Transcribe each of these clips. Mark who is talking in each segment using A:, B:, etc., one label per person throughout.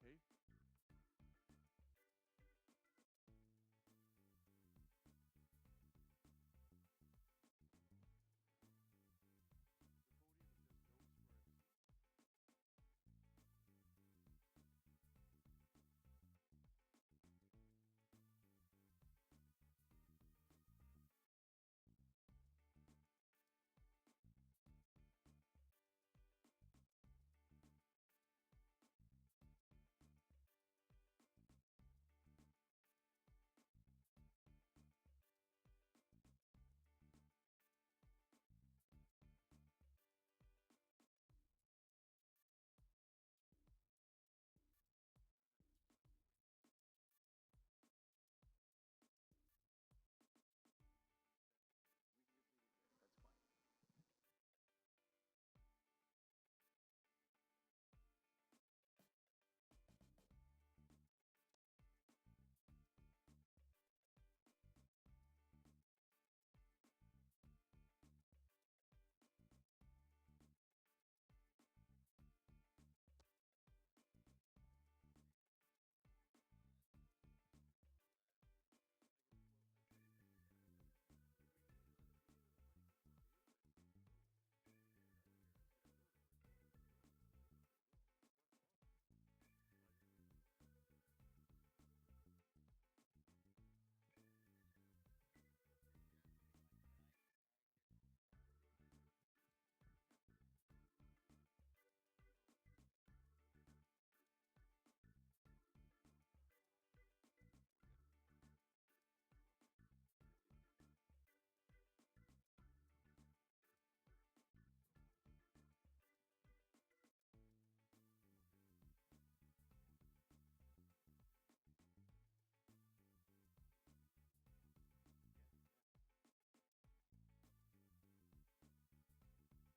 A: Okay. The podium is just notes for MC.
B: We can get this. That's fine.
A: Like a slow. Do we need another meeting with a mic or Dave, or can we just go? Let's just go. Then let's go. Let's go. Let's go. Let's go. It's not long. 5 minutes.
B: Yeah.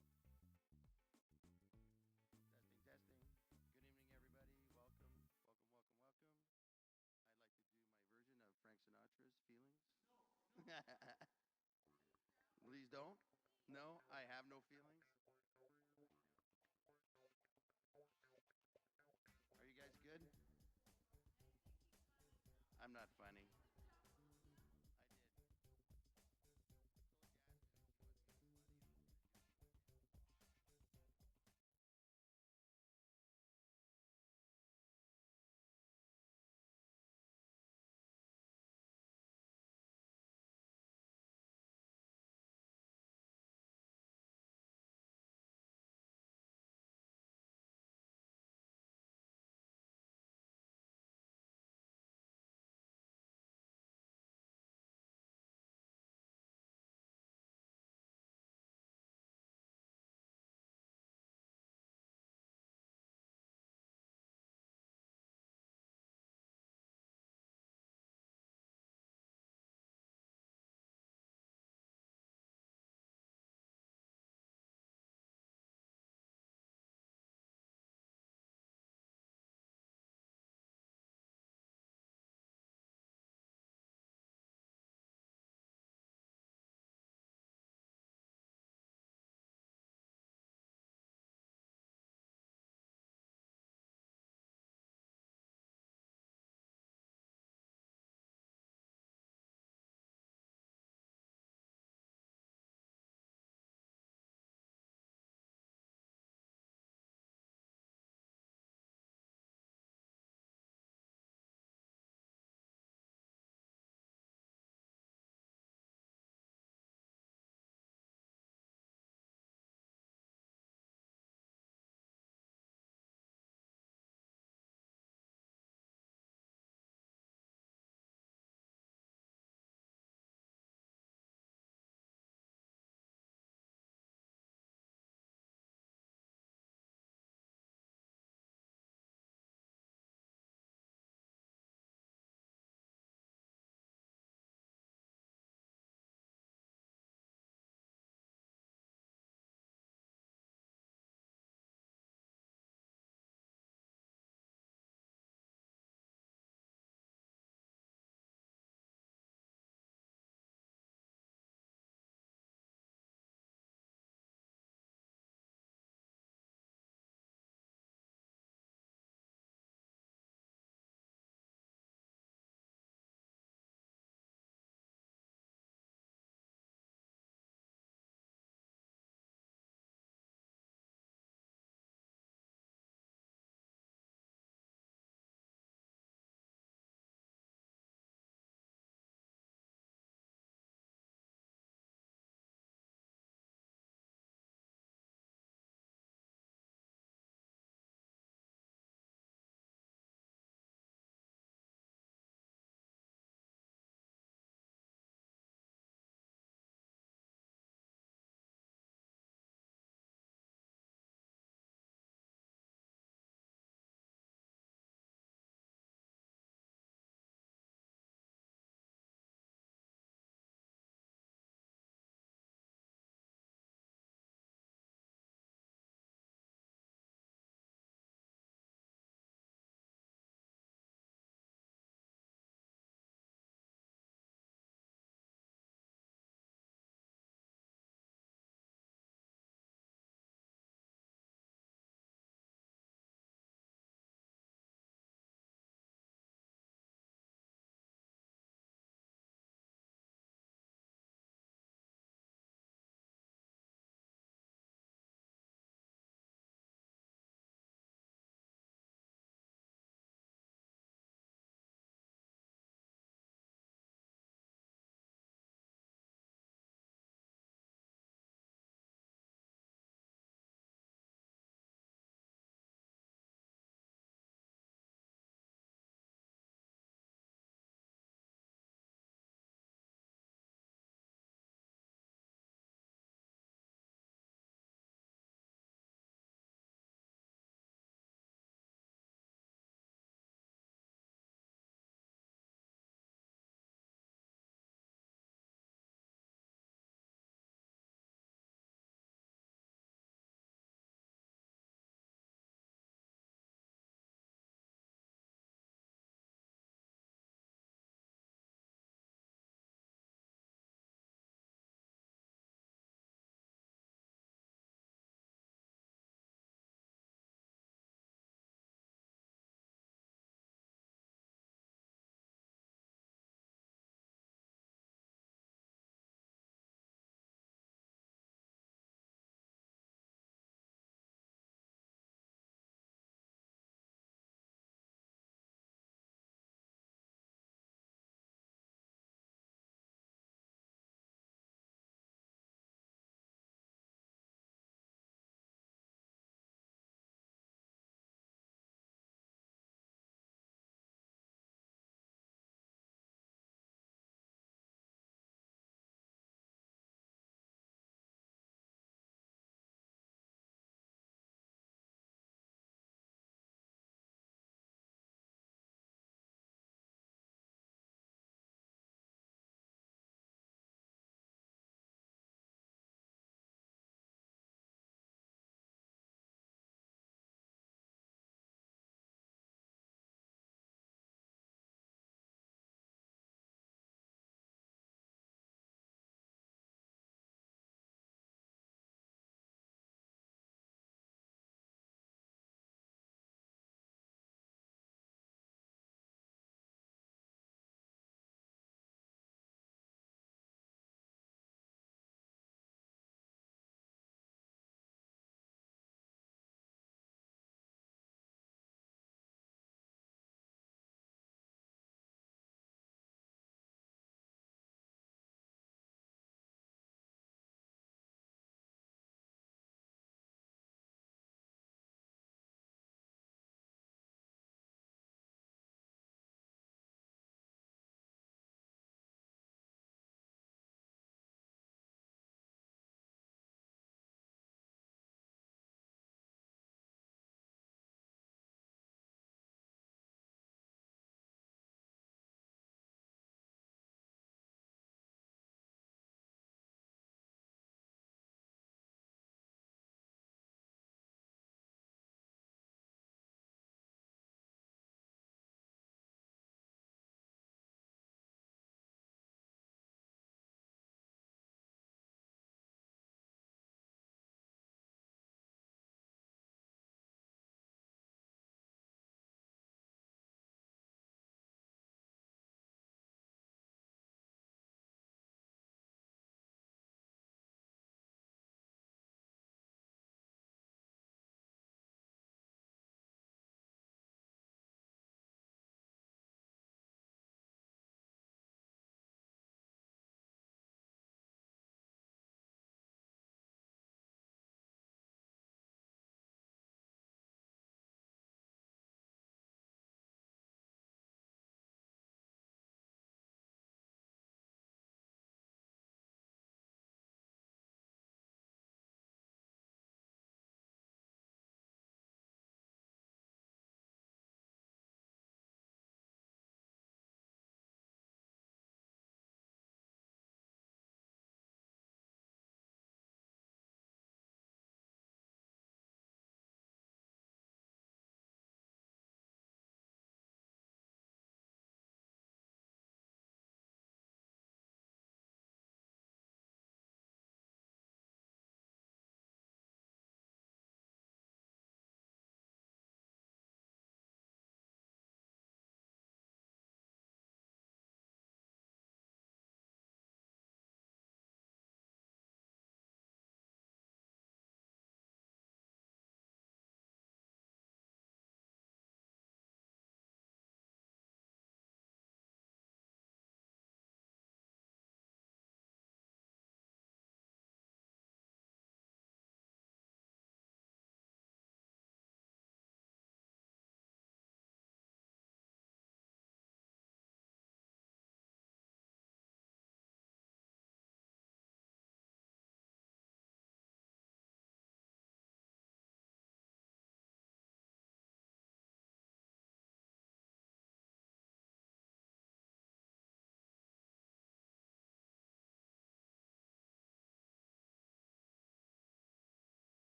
A: Oh, we got to do that. Well, maybe at the end. Yeah. Yeah.
B: Testing, testing. Good evening, everybody. Welcome, welcome, welcome, welcome. I'd like to do my version of Frank Sinatra's Feelings. Please don't. No, I have no feelings. Are you guys good? I'm not funny. I did. I told Jasmine if she wasn't being funny, I was going to do it to her again.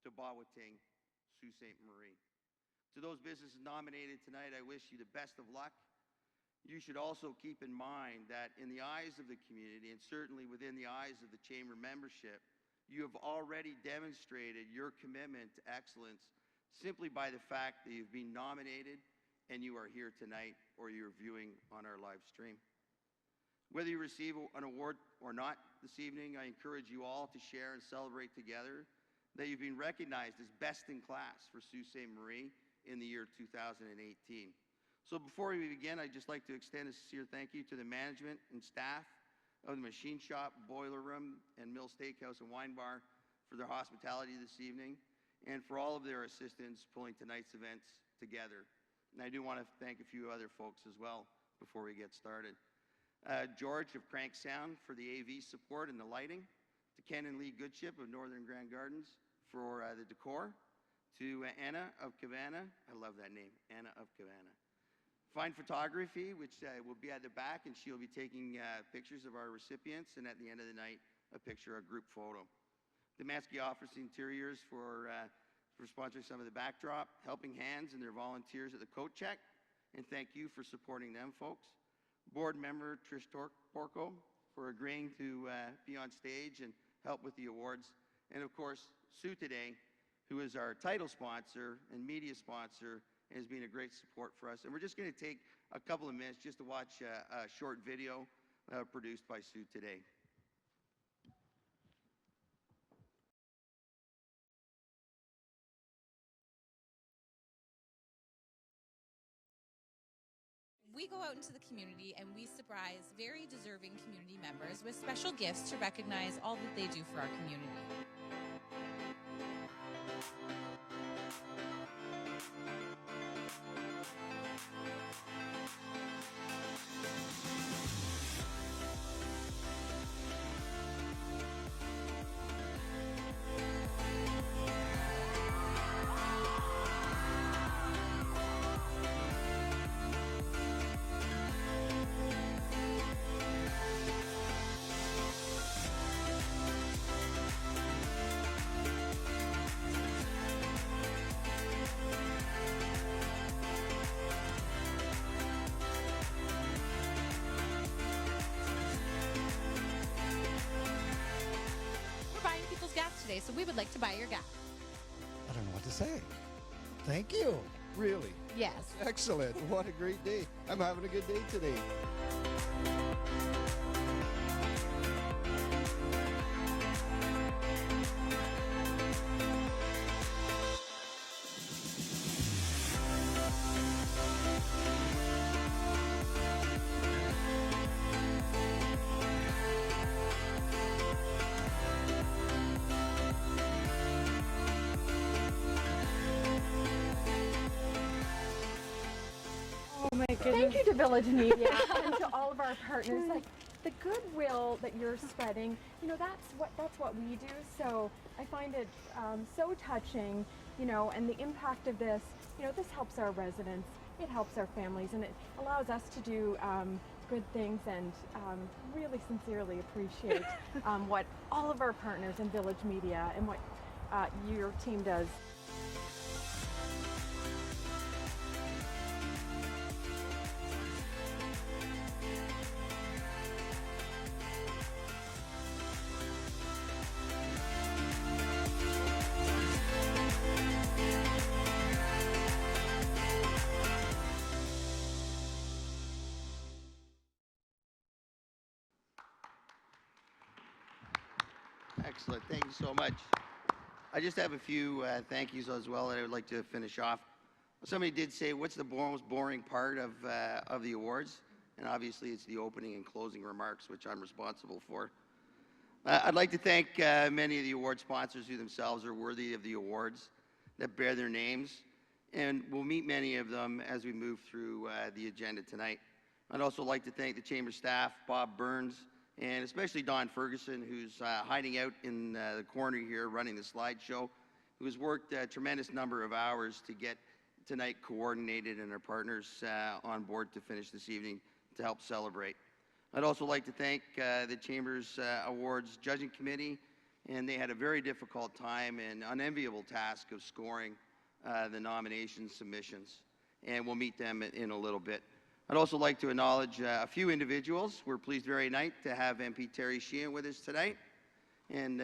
B: to Bawating, Sault Ste. Marie. To those businesses nominated tonight, I wish you the best of luck. You should also keep in mind that in the eyes of the community, and certainly within the eyes of the Chamber membership, you have already demonstrated your commitment to excellence simply by the fact that you've been nominated and you are here tonight or you're viewing on our live stream. Whether you receive an award or not this evening, I encourage you all to share and celebrate together that you've been recognized as best in class for Sault Ste. Marie in the year 2018. So before we begin, I'd just like to extend a sincere thank you to the management and staff of the Machine Shop, Boiler Room, and Mill Steakhouse and Wine Bar for their hospitality this evening and for all of their assistance pulling tonight's events together. And I do want to thank a few other folks as well before we get started. George of Crank Sound for the AV support and the lighting, to Ken and Lee Goodship of Northern Grand Gardens for the decor, to Anna of Cabana, I love that name, Anna of Cabana. Fine Photography, which will be at the back, and she'll be taking pictures of our recipients, and at the end of the night, a picture, a group photo. The Maskey Office Interiors for sponsoring some of the backdrop, Helping Hands and their volunteers at the coat check, and thank you for supporting them, folks. Board member Trish Porco for agreeing to be on stage and help with the awards. And of course, Sue today, who is our title sponsor and media sponsor, and has been a great support for us. And we're just going to take a couple of minutes just to watch a short video produced by Sue today.
C: We go out into the community and we surprise very deserving community members with special gifts to recognize all that they do for our community. Today, so we would like to buy your gas.
D: I don't know what to say. Thank you. Really?
C: Yes.
D: Excellent. What a great day. I'm having a good day today.
E: Thank you to Village Media and to all of our partners. Like the goodwill that you're spreading, you know, that's what we do. So I find it so touching, you know, and the impact of this, you know, this helps our residents, it helps our families, and it allows us to do good things. And really sincerely appreciate what all of our partners in Village Media and what your team does.
B: Excellent. Thank you so much. I just have a few thank yous as well that I would like to finish off. Somebody did say, what's the most boring part of the awards? And obviously it's the opening and closing remarks, which I'm responsible for. I'd like to thank many of the award sponsors who themselves are worthy of the awards that bear their names. And we'll meet many of them as we move through the agenda tonight. I'd also like to thank the Chamber staff, Bob Burns, and especially Don Ferguson, who's hiding out in the corner here running the slideshow, who has worked a tremendous number of hours to get tonight coordinated and our partners on board to finish this evening to help celebrate. I'd also like to thank the Chamber's Awards Judging Committee and they had a very difficult time and unenviable task of scoring the nomination submissions, and we'll meet them in a little bit. I'd also like to acknowledge a few individuals. We're pleased very night to have MP Terry Sheehan with us tonight. And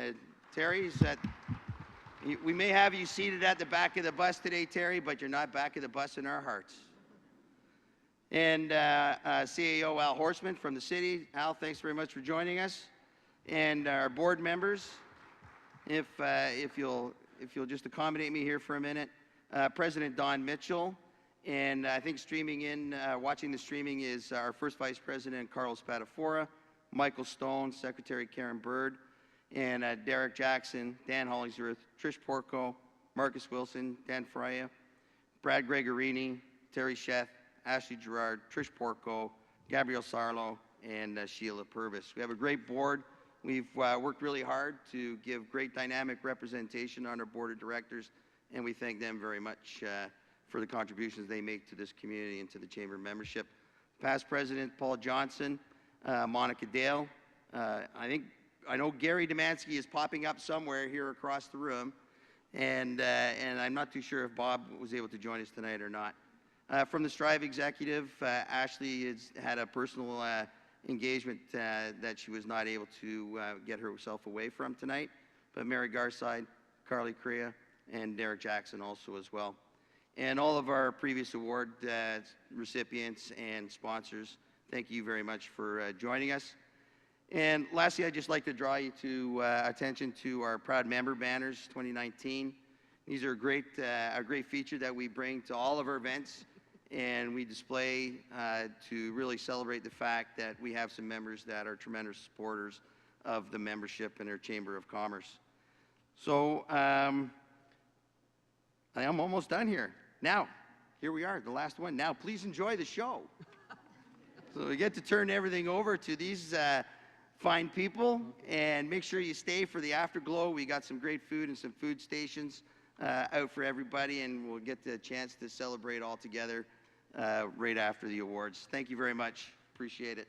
B: Terry, we may have you seated at the back of the bus today, Terry, but you're not back of the bus in our hearts. And CAO Al Horseman from the city. Al, thanks very much for joining us. And our board members, if you'll just accommodate me here for a minute. President Don Mitchell, and I think watching the streaming is our first Vice President Carlos Patafora, Michael Stone, Secretary Karen Bird, and Derek Jackson, Dan Hollingsworth, Trish Porco, Marcus Wilson, Dan Freya, Brad Gregorini, Terry Sheth, Ashley Gerard, Trish Porco, Gabrielle Sarlo, and Sheila Purvis. We have a great board. We've worked really hard to give great dynamic representation on our board of directors, and we thank them very much for the contributions they make to this community and to the Chamber membership. Past President Paul Johnson, Monica Dale. I know Gary Demansky is popping up somewhere here across the room, and I'm not too sure if Bob was able to join us tonight or not. From the Strive Executive, Ashley has had a personal engagement that she was not able to get herself away from tonight, but Mary Garside, Carly Crea, and Derek Jackson also as well. And all of our previous award recipients and sponsors, thank you very much for joining us. And lastly, I'd just like to draw you to attention to our Proud Member Banners 2019. These are a great feature that we bring to all of our events, and we display to really celebrate the fact that we have some members that are tremendous supporters of the membership in our Chamber of Commerce. So I am almost done here. Now, here we are, the last one. Now, please enjoy the show. So we get to turn everything over to these fine people, and make sure you stay for the afterglow. We got some great food and some food stations out for everybody, and we'll get the chance to celebrate all together right after the awards. Thank you very much. Appreciate it.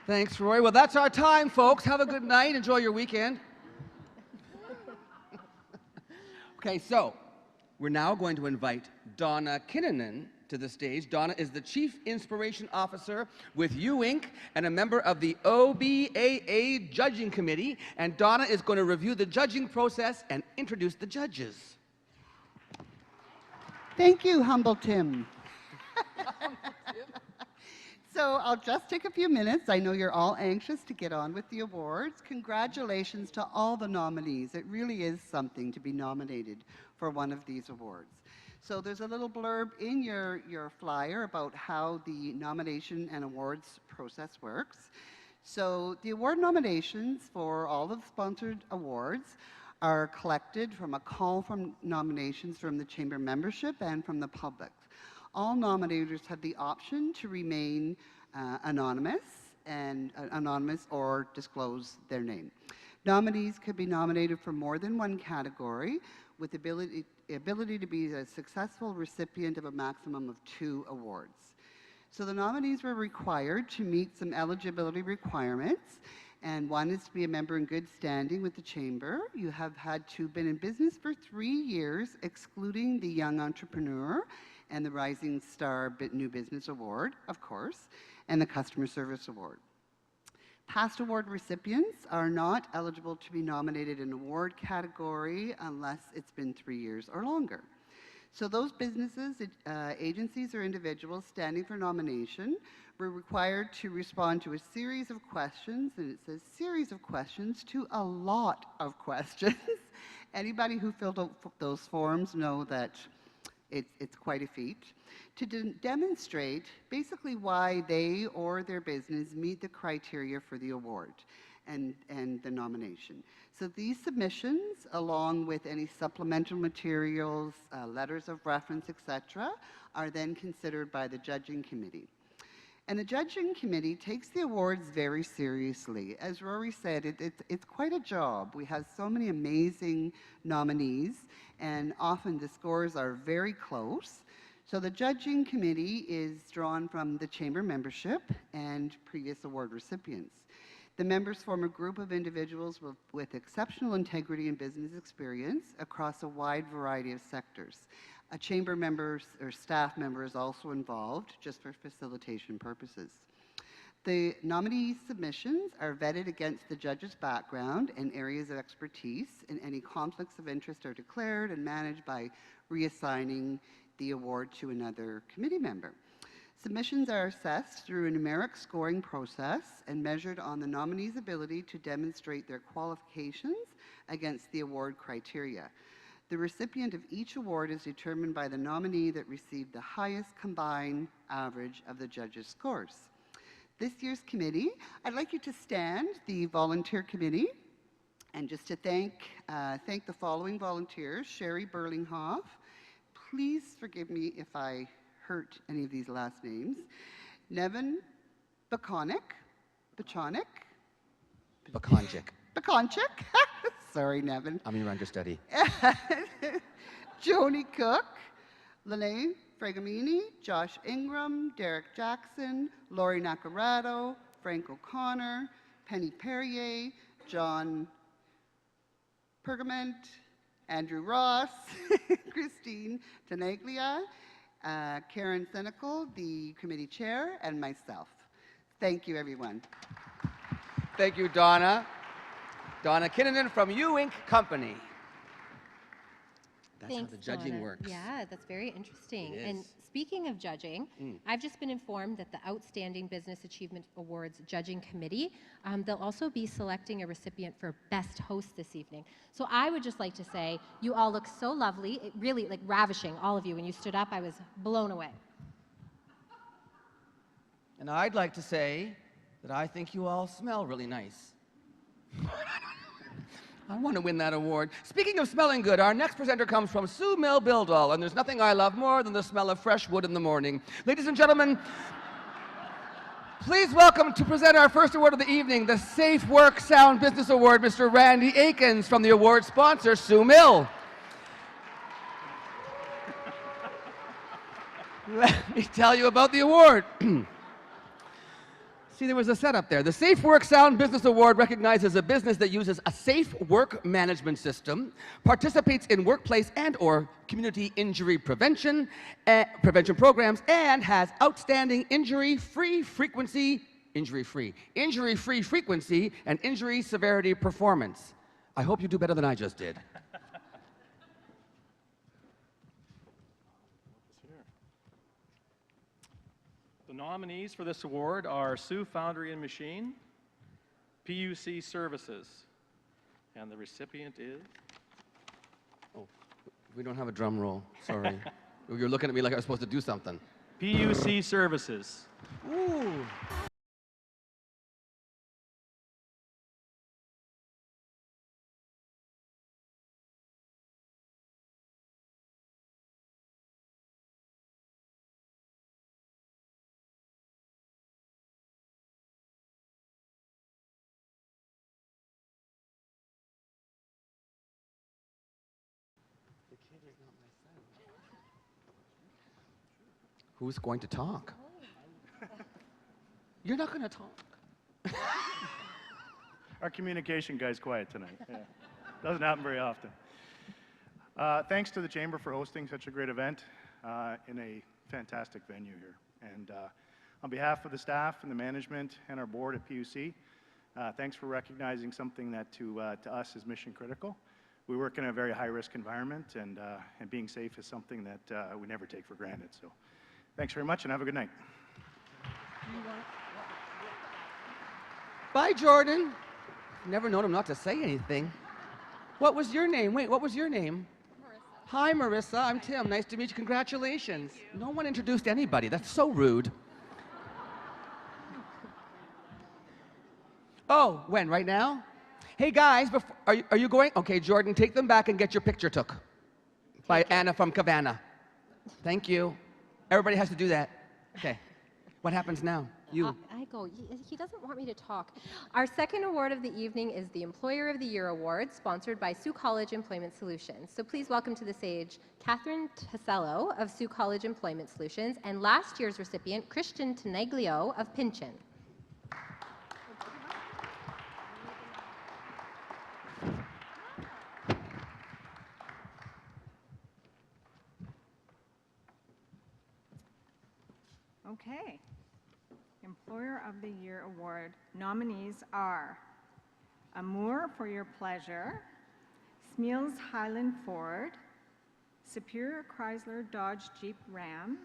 F: Thanks, Roy. Well, that's our time, folks. Have a good night. Enjoy your weekend. Okay, so we're now going to invite Donna Kinnunen to the stage. Donna is the Chief Inspiration Officer with U Inc. and a member of the OBAA Judging Committee. And Donna is going to review the judging process and introduce the judges.
G: Thank you, Humble Tim. So I'll just take a few minutes. I know you're all anxious to get on with the awards. Congratulations to all the nominees. It really is something to be nominated for one of these awards. So there's a little blurb in your flyer about how the nomination and awards process works. So the award nominations for all of the sponsored awards are collected from a call from nominations from the Chamber membership and from the public. All nominators have the option to remain anonymous or disclose their name. Nominees could be nominated for more than one category, with the ability to be a successful recipient of a maximum of 2 awards. So the nominees were required to meet some eligibility requirements, and one is to be a member in good standing with the Chamber. You have had to have been in business for 3 years, excluding the Young Entrepreneur and the Rising Star New Business Award, of course, and the Customer Service Award. Past award recipients are not eligible to be nominated in an award category unless it's been 3 years or longer. So those businesses, agencies, or individuals standing for nomination were required to respond to a series of questions, and it says series of questions to a lot of questions. Anybody who filled out those forms know that it's quite a feat, to demonstrate basically why they or their business meet the criteria for the award and the nomination. So these submissions, along with any supplemental materials, letters of reference, etc., are then considered by the judging committee. And the judging committee takes the awards very seriously. As Rory said, it's quite a job. We have so many amazing nominees, and often the scores are very close. So the judging committee is drawn from the chamber membership and previous award recipients. The members form a group of individuals with exceptional integrity and business experience across a wide variety of sectors. A chamber member or staff member is also involved, just for facilitation purposes. The nominee submissions are vetted against the judge's background and areas of expertise, and any conflicts of interest are declared and managed by reassigning the award to another committee member. Submissions are assessed through a numeric scoring process and measured on the nominee's ability to demonstrate their qualifications against the award criteria. The recipient of each award is determined by the nominee that received the highest combined average of the judges' scores. This year's committee, I'd like you to stand, the volunteer committee, and just to thank the following volunteers: Sherry Burlinghoff. Please forgive me if I hurt any of these last names. Nevin Baconchik. Sorry, Nevin.
F: I'm your understudy.
G: Joni Cook, Lene Fragamini, Josh Ingram, Derek Jackson, Lori Nacarado, Frank O'Connor, Penny Perrier, John Pergament, Andrew Ross, Christine Tenaglia, Karen Senecal, the committee chair, and myself. Thank you, everyone.
F: Thank you, Donna. Donna Kinnunen from You Inc. Company. That's
H: Thanks,
F: how the judging
H: Donna.
F: works.
H: Yeah, that's very interesting.
F: It
H: And
F: is.
H: speaking of judging, I've just been informed that the Outstanding Business Achievement Awards Judging Committee, they'll also be selecting a recipient for Best Host this evening. So I would just like to say, you all look so lovely, it really, like, ravishing, all of you. When you stood up, I was blown away.
F: And I'd like to say that I think you all smell really nice. I want to win that award. Speaking of smelling good, our next presenter comes from Sue Mill Bildal, and there's nothing I love more than the smell of fresh wood in the morning. Ladies and gentlemen, please welcome to present our first award of the evening, the Safe Work Sound Business Award, Mr. Randy Akins from the award sponsor, Sue Mill. Let me tell you about the award. See, there was a setup there. The Safe Work Sound Business Award recognizes a business that uses a safe work management system, participates in workplace and/or community injury prevention programs, and has outstanding injury-free frequency and injury severity performance. I hope you do better than I just did.
A: The nominees for this award are Sioux Foundry and Machine, PUC Services, and the recipient is?
F: Oh, we don't have a drum roll, sorry. You're looking at me like I was supposed to do something.
A: PUC Services.
F: Ooh. Who's going to talk? You're not going to talk.
I: Our communication guy's quiet tonight. Yeah. Doesn't happen very often. Thanks to the Chamber for hosting such a great event in a fantastic venue here. And on behalf of the staff and the management and our board at PUC, thanks for recognizing something that to us is mission critical. We work in a very high-risk environment, and being safe is something that we never take for granted. So thanks very much, and have a good night.
F: Bye, Jordan. Never known him not to say anything. What was your name? Wait, what was your name? Marissa. Hi, Marissa. I'm Tim. Nice to meet you. Congratulations. No one introduced anybody. That's so rude. Oh, when? Right now? Hey, guys, are you going? Okay, Jordan, take them back and get your picture took by Anna from Cavanna. Thank you. Everybody has to do that. Okay. What happens now? You.
H: I go. He doesn't want me to talk. Our second award of the evening is the Employer of the Year Award, sponsored by Sault College Employment Solutions. So please welcome to the stage Catherine Tassello of Sault College Employment Solutions and last year's recipient, Christian Teneglio of Pinchin.
J: Okay. Employer of the Year Award nominees are Amour for Your Pleasure, Smeals Highland Ford, Superior Chrysler Dodge Jeep Ram,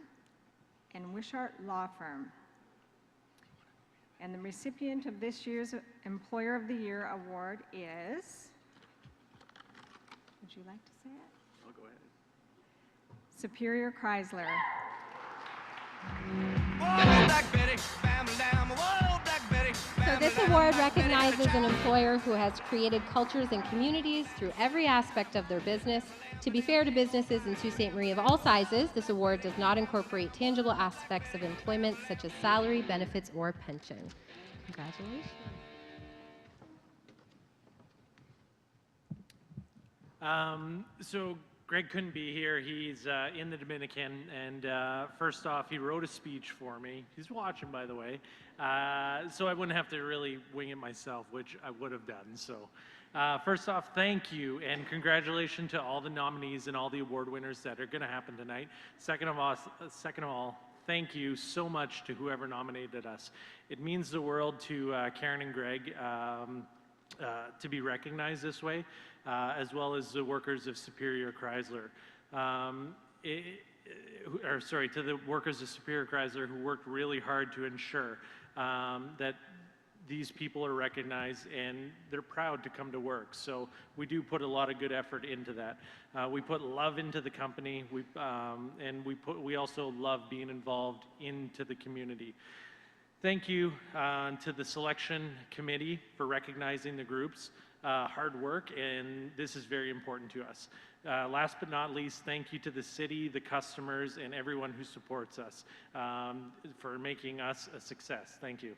J: and Wishart Law Firm. And the recipient of this year's Employer of the Year Award is, would you like to say it?
I: I'll go ahead.
J: Superior Chrysler.
H: So this award recognizes an employer who has created cultures and communities through every aspect of their business. To be fair to businesses in Sault Ste. Marie of all sizes, this award does not incorporate tangible aspects of employment such as salary, benefits, or pension. Congratulations.
A: So Greg couldn't be here. He's in the Dominican, and first off, he wrote a speech for me. He's watching, by the way, so I wouldn't have to really wing it myself, which I would have done. So first off, thank you, and congratulations to all the nominees and all the award winners that are going to happen tonight. Second of all, thank you so much to whoever nominated us. It means the world to Karen and Greg to be recognized this way, as well as the workers of Superior Chrysler. To the workers of Superior Chrysler who worked really hard to ensure that these people are recognized and they're proud to come to work. So we do put a lot of good effort into that. We put love into the company, and we also love being involved into the community. Thank you to the selection committee for recognizing the group's hard work, and this is very important to us. Last but not least, thank you to the city, the customers, and everyone who supports us for making us a success. Thank you.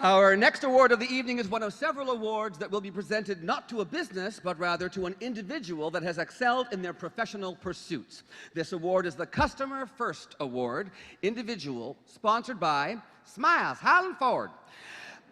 F: Our next award of the evening is one of several awards that will be presented not to a business, but rather to an individual that has excelled in their professional pursuits. This award is the Customer First Award, individual, sponsored by Smiles Highland Ford.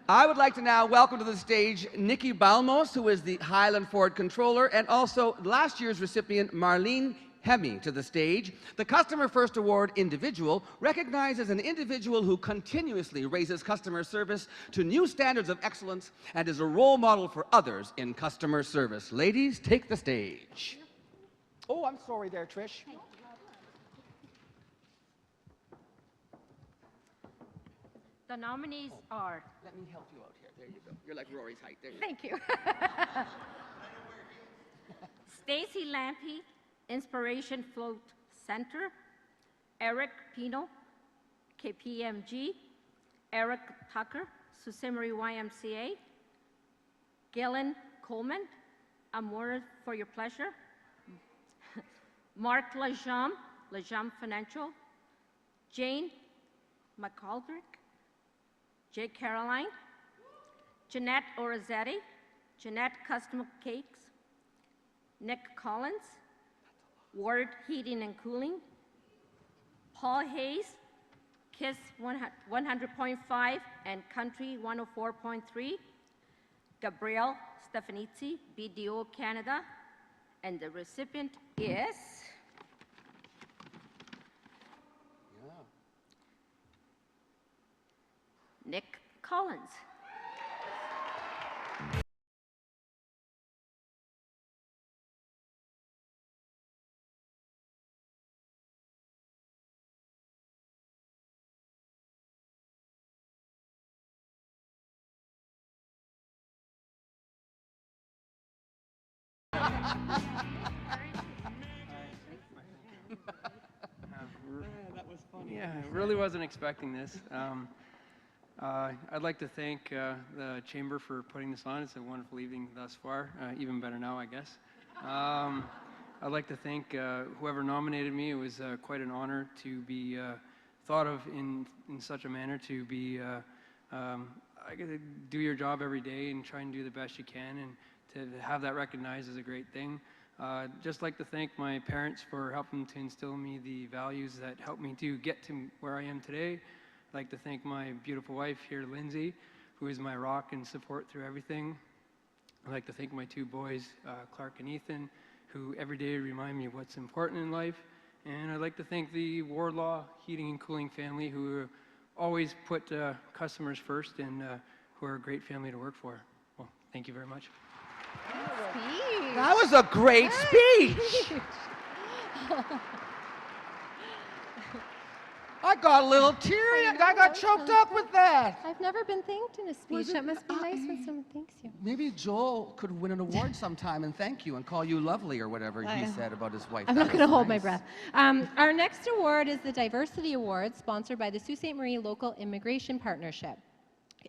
F: I would like to now welcome to the stage Nikki Balmos, who is the Highland Ford Controller, and also last year's recipient Marlene Hemi to the stage. The Customer First Award individual recognizes an individual who continuously raises customer service to new standards of excellence and is a role model for others in customer service. Ladies, take the stage. Oh, I'm sorry there, Trish.
K: The nominees are...
F: Let me help you out here. There you go. You're like Rory's height. There you
K: Thank you. Stacy Lampe, Inspiration Float Center, Eric Pino, KPMG, Eric Tucker, Sault Ste. Marie YMCA, Gillen Coleman, Amour for Your Pleasure, Mark Lajam Financial, Jane McAldrick, J. Caroline, Jeanette Orazzetti, Jeanette Custom Cakes, Nick Collins, Ward Heating and Cooling, Paul Hayes, KISS 100.5 and Country 104.3, Gabrielle Stefanizzi, BDO Canada, and the recipient is Nick Collins.
F: That was funny.
L: Yeah, I really wasn't expecting this. I'd like to thank the Chamber for putting this on. It's a wonderful evening thus far. Even better now, I guess. I'd like to thank whoever nominated me. It was quite an honor to be thought of in such a manner, to be, I get to do your job every day and try and do the best you can, and to have that recognized is a great thing. Just like to thank my parents for helping to instill in me the values that helped me to get to where I am today. I'd like to thank my beautiful wife here, Lindsay, who is my rock and support through everything. I'd like to thank my two boys, Clark and Ethan, who every day remind me of what's important in life. And I'd like to thank the Wardlaw Heating and Cooling family, who always put customers first and who are a great family to work for. Well, thank you very much.
F: That was a great speech. I got a little teary. I got choked up with that.
H: I've never been thanked in a speech. That must be nice when someone thanks you.
F: Maybe Joel could win an award sometime and thank you and call you lovely or whatever he said about his wife.
H: I'm not going to hold my breath. Our next award is the Diversity Award, sponsored by the Sault Ste. Marie Local Immigration Partnership.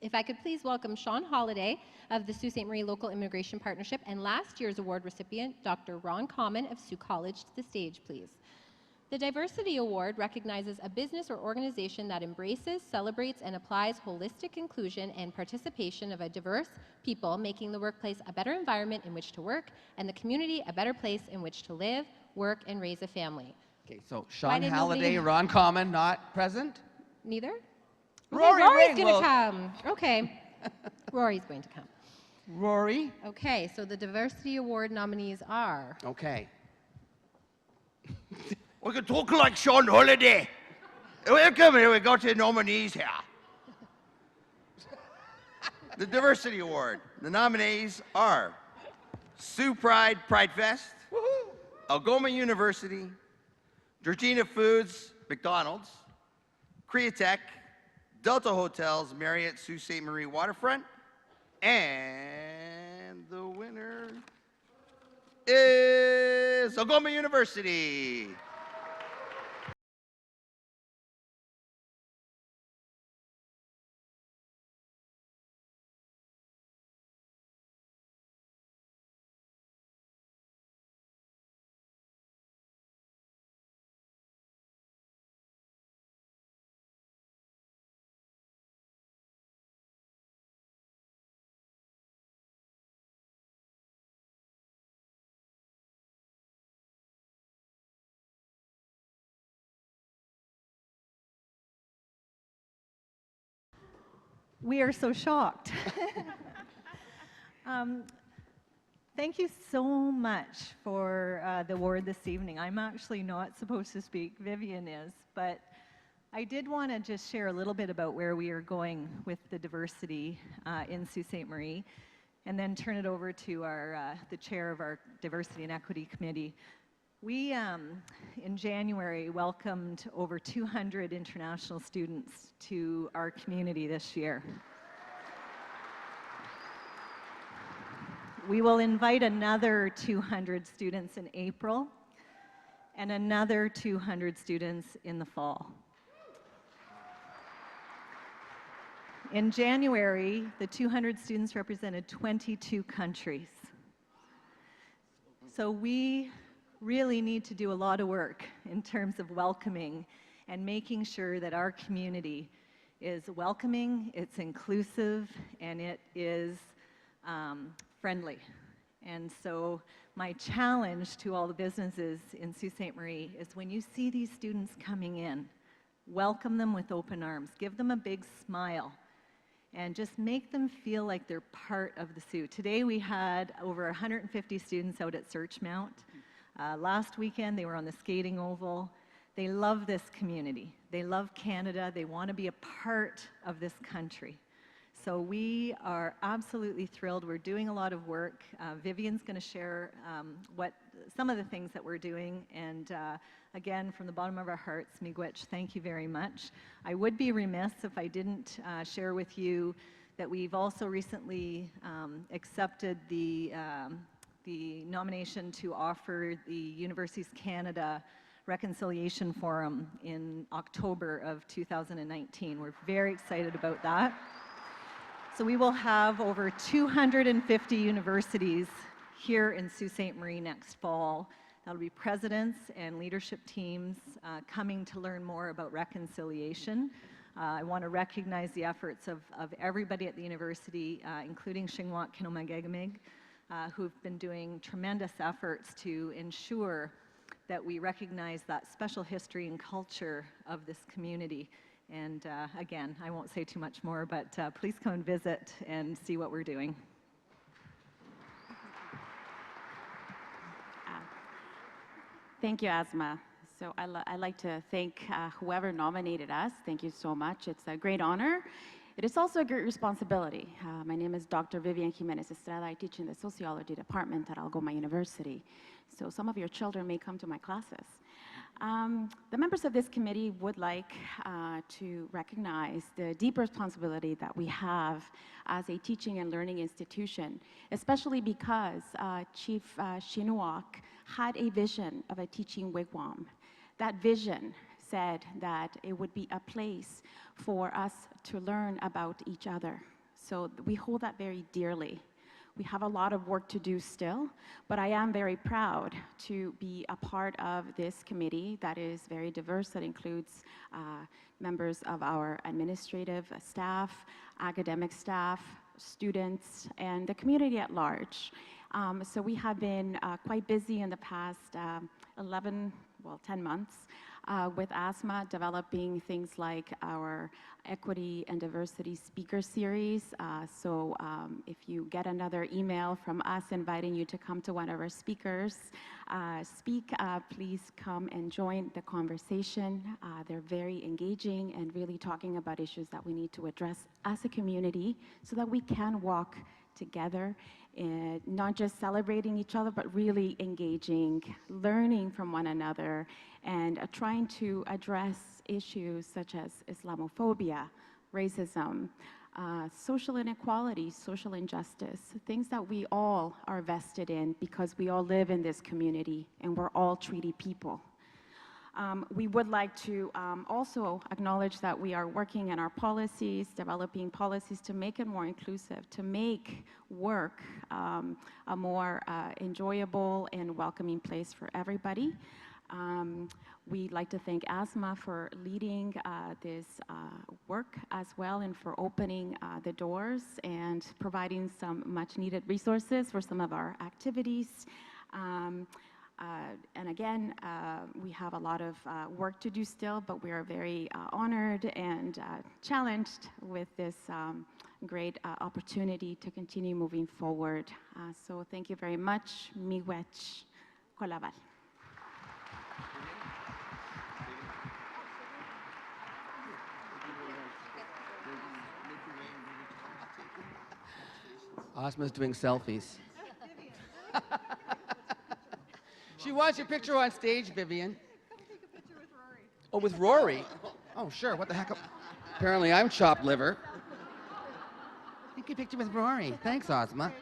H: If I could please welcome Sean Holliday of the Sault Ste. Marie Local Immigration Partnership and last year's award recipient, Dr. Ron Common of Sault College, to the stage, please. The Diversity Award recognizes a business or organization that embraces, celebrates, and applies holistic inclusion and participation of a diverse people, making the workplace a better environment in which to work and the community a better place in which to live, work, and raise a family.
F: Okay, so Sean Halliday, Ron Common, not present?
H: Neither?
F: Rory
H: Rory's going to come. Okay. Rory's going to come.
F: Rory?
H: Okay, so the Diversity Award nominees are...
F: Okay.
B: We can talk like Sean Holiday. Welcome, here we got the nominees here. The Diversity Award. The nominees are Sioux Pride Pride Fest, Algoma University, Georgina Foods, McDonald's, Createch, Delta Hotels, Marriott, Sault Ste. Marie Waterfront, and the winner is Algoma University.
M: We are so shocked. Thank you so much for the award this evening. I'm actually not supposed to speak, Vivian is, but I did want to just share a little bit about where we are going with the diversity in Sault Ste. Marie, and then turn it over to the chair of our Diversity and Equity Committee. We, in January, welcomed over 200 international students to our community this year. We will invite another 200 students in April and another 200 students in the fall. In January, the 200 students represented 22 countries. So we really need to do a lot of work in terms of welcoming and making sure that our community is welcoming, it's inclusive, and it is friendly. And so my challenge to all the businesses in Sault Ste. Marie is when you see these students coming in, welcome them with open arms, give them a big smile, and just make them feel like they're part of the Sioux. Today we had over 150 students out at Searchmount. Last weekend, they were on the skating oval. They love this community. They love Canada. They want to be a part of this country. So we are absolutely thrilled. We're doing a lot of work. Vivian's going to share some of the things that we're doing. And again, from the bottom of our hearts, Miigwech, thank you very much. I would be remiss if I didn't share with you that we've also recently accepted the nomination to offer the Universities Canada Reconciliation Forum in October of 2019. We're very excited about that. So we will have over 250 universities here in Sault Ste. Marie next fall That'll be presidents and leadership teams coming to learn more about reconciliation. I want to recognize the efforts of everybody at the university, including Xinguat Kinomagegmig, who've been doing tremendous efforts to ensure that we recognize that special history and culture of this community. And again, I won't say too much more, but please come and visit and see what we're doing.
N: Thank you, Asma. So I'd like to thank whoever nominated us. Thank you so much. It's a great honor. It is also a great responsibility. My name is Dr. Vivian Jimenez Estrada. I teach in the sociology department at Algoma University. So some of your children may come to my classes. The members of this committee would like to recognize the deep responsibility that we have as a teaching and learning institution, especially because Chief Chinook had a vision of a teaching wigwam. That vision said that it would be a place for us to learn about each other. So we hold that very dearly. We have a lot of work to do still, but I am very proud to be a part of this committee that is very diverse, that includes members of our administrative staff, academic staff, students, and the community at large. So we have been quite busy in the past 10 months with ASMA, developing things like our equity and diversity speaker series. So if you get another email from us inviting you to come to one of our speakers speak, please come and join the conversation. They're very engaging and really talking about issues that we need to address as a community so that we can walk together, and not just celebrating each other, but really engaging, learning from one another, and trying to address issues such as Islamophobia, racism, social inequality, social injustice, things that we all are vested in because we all live in this community and we're all treaty people. We would like to also acknowledge that we are working in our policies, developing policies to make it more inclusive, to make work a more enjoyable and welcoming place for everybody. We'd like to thank ASMA for leading this work as well, and for opening the doors and providing some much needed resources for some of our activities. And again, we have a lot of work to do still, but we are very honored and challenged with this great opportunity to continue moving forward. So thank you very much. Miigwech Kolaval.
F: Asma's doing selfies. She wants your picture on stage, Vivian. Come take a picture with Rory. Oh, with Rory? Oh, sure. What the heck? Apparently, I'm chopped liver. Take a picture with Rory. Thanks, Asma.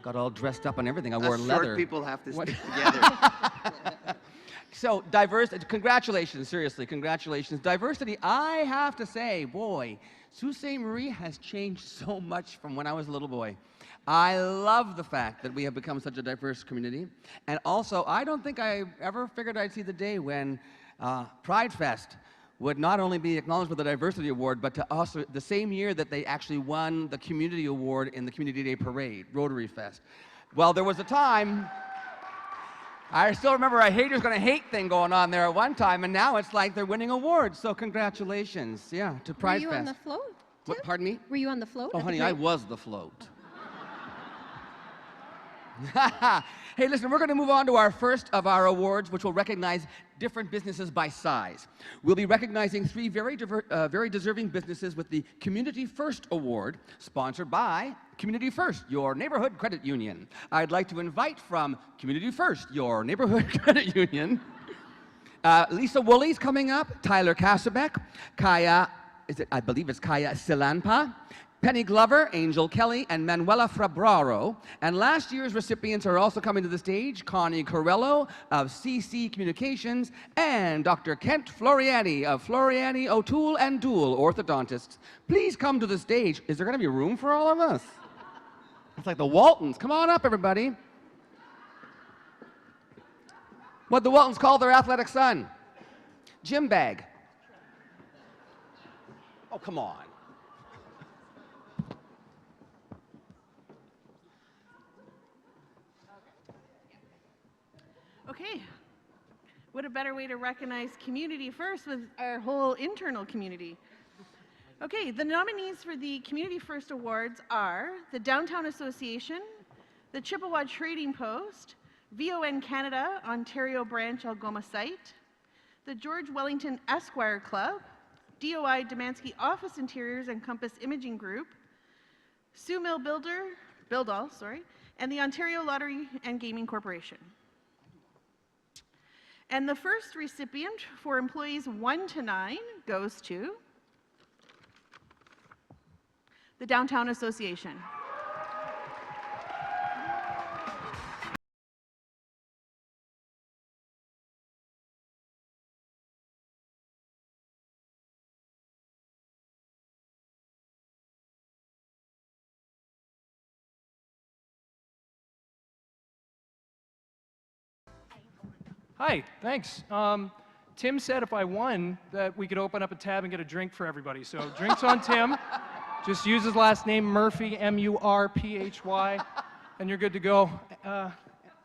F: Got all dressed up and everything. I wore leather.
B: Short people have to stick together.
F: So, diversity. Congratulations, seriously, congratulations. Diversity, I have to say, boy, Sault Ste. Marie has changed so much from when I was a little boy. I love the fact that we have become such a diverse community. And also, I don't think I ever figured I'd see the day when Pride Fest would not only be acknowledged with the Diversity Award, but to also, the same year that they actually won the Community Award in the Community Day Parade, Rotary Fest. Well, there was a time, I still remember a haters gonna hate thing going on there at one time, and now it's like they're winning awards, so congratulations, yeah, to Pride Fest.
H: Were you on the float, too?
F: What, pardon me?
H: Were you on the float?
F: Oh, honey, I was the float. Hey, listen, we're going to move on to our first of our awards, which will recognize different businesses by size. We'll be recognizing three very deserving businesses with the Community First Award, sponsored by Community First, your neighborhood credit union. I'd like to invite from Community First, your neighborhood credit union, Lisa Woolley's coming up, Tyler Kasabek, Kaya, I believe it's Kaya Silanpa, Penny Glover, Angel Kelly, and Manuela Frabraro. And last year's recipients are also coming to the stage, Connie Corello of CC Communications, and Dr. Kent Floriani of Floriani, O'Toole, and Dool, orthodontists. Please come to the stage. Is there going to be room for all of us? It's like the Waltons. Come on up, everybody. What the Waltons call their athletic son. Gym bag. Oh, come on.
O: Okay. What a better way to recognize community first with our whole internal community. Okay, the nominees for the Community First Awards are the Downtown Association, the Chippewa Trading Post, VON Canada, Ontario Branch Algoma Site, the George Wellington Esquire Club, DOI Demansky Office Interiors and Compass Imaging Group, Sue Mill Buildall, and the Ontario Lottery and Gaming Corporation. And the first recipient for employees 1 to 9 goes to the Downtown Association.
L: Hi, thanks. Tim said if I won that we could open up a tab and get a drink for everybody. So drinks on Tim. Just use his last name, Murphy, M-U-R-P-H-Y, and you're good to go.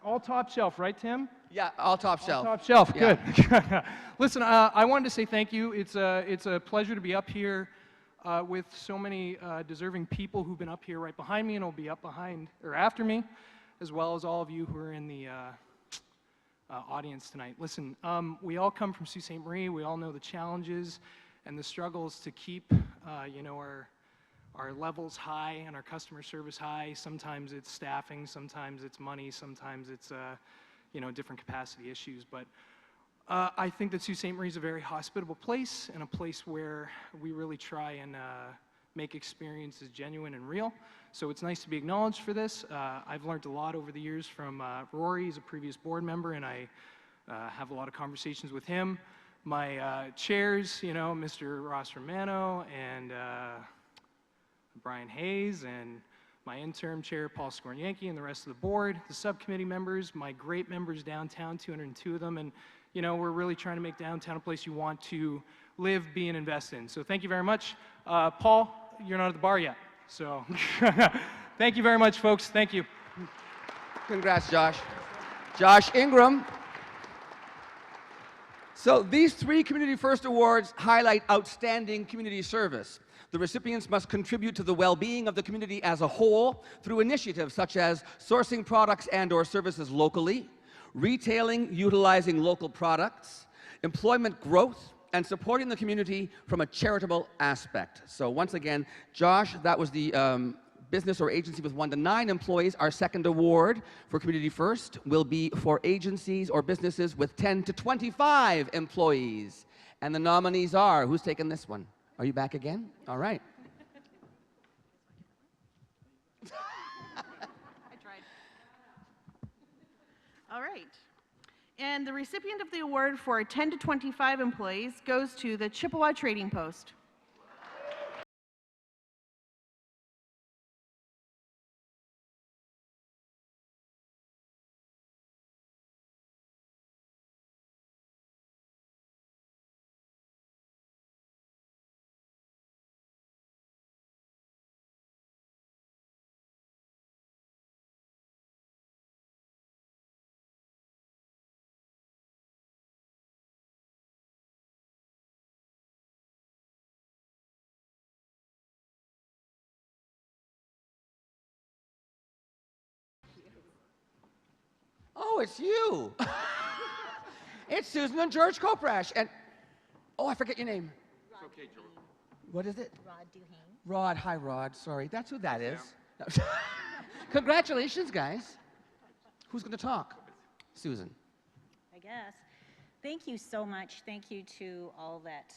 L: All top shelf, right, Tim?
F: Yeah, all top shelf.
L: All top shelf,
F: Yeah.
L: good. Listen, I wanted to say thank you. It's a pleasure to be up here with so many deserving people who've been up here right behind me and will be up behind or after me, as well as all of you who are in the audience tonight. Listen, we all come from Sault Ste. Marie. We all know the challenges and the struggles to keep, our levels high and our customer service high. Sometimes it's staffing, sometimes it's money, sometimes it's, different capacity issues. But I think that Sault Ste. Marie is a very hospitable place and a place where we really try and make experiences genuine and real. So it's nice to be acknowledged for this. I've learned a lot over the years from Rory. He's a previous board member, and I have a lot of conversations with him. My chairs, Mr. Ross Romano and Brian Hayes, and my interim chair, Paul Skornyanki, and the rest of the board, the subcommittee members, my great members downtown, 202 of them, and we're really trying to make downtown a place you want to live, be, and invest in. So thank you very much. Paul, you're not at the bar yet, so thank you very much, folks. Thank you.
F: Congrats, Josh. Josh Ingram. So these 3 Community First Awards highlight outstanding community service. The recipients must contribute to the well-being of the community as a whole through initiatives such as sourcing products and/or services locally, retailing utilizing local products, employment growth, and supporting the community from a charitable aspect. So once again, Josh, that was the business or agency with 1 to 9 employees. Our second award for Community First will be for agencies or businesses with 10 to 25 employees. And the nominees are, who's taking this one? Are you back again? All right.
O: I tried. All right. And the recipient of the award for 10 to 25 employees goes to the Chippewa Trading Post.
F: Oh, it's you. It's Susan and George Koprash. And, oh, I forget your name.
A: It's okay, George.
F: What is it?
P: Rod Duhane.
F: Rod. Hi, Rod. Sorry. That's who that is. Congratulations, guys. Who's going to talk? Susan.
P: I guess. Thank you so much. Thank you to all that,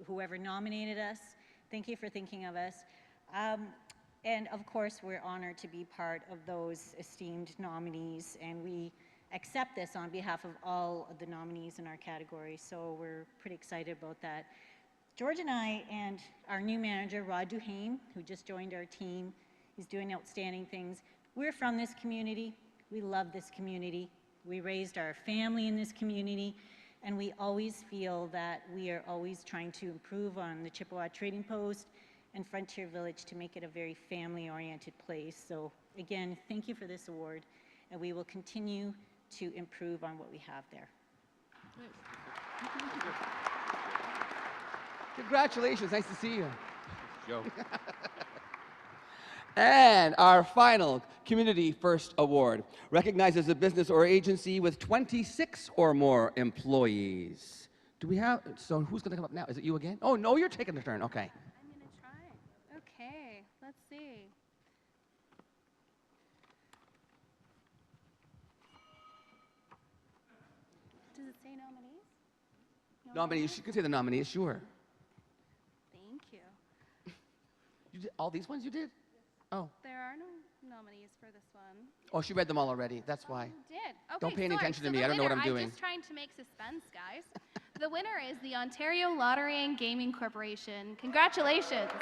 P: whoever nominated us. Thank you for thinking of us. And of course, we're honored to be part of those esteemed nominees, and we accept this on behalf of all of the nominees in our category, so we're pretty excited about that. George and I and our new manager, Rod Duhane, who just joined our team, he's doing outstanding things. We're from this community. We love this community. We raised our family in this community, and we always feel that we are always trying to improve on the Chippewa Trading Post and Frontier Village to make it a very family-oriented place. So again, thank you for this award, and we will continue to improve on what we have there.
F: Congratulations, nice to see you. Joe. And our final Community First Award recognizes a business or agency with 26 or more employees. Do we have, so who's going to come up now? Is it you again? Oh, no, you're taking the turn. Okay.
Q: I'm going to try. Okay, let's see. Does it say nominees?
F: Nominees, you can say the nominees, sure.
Q: Thank you.
F: You did all these ones you did? Oh.
Q: There are no nominees for this one.
F: Oh, she read them all already. That's why.
Q: You did. Okay,
F: Don't pay any
Q: sorry.
F: attention to
Q: So
F: me.
Q: the
F: I don't know what I'm
Q: winner-
F: doing.
Q: I'm just trying to make suspense, guys. The winner is the Ontario Lottery and Gaming Corporation. Congratulations.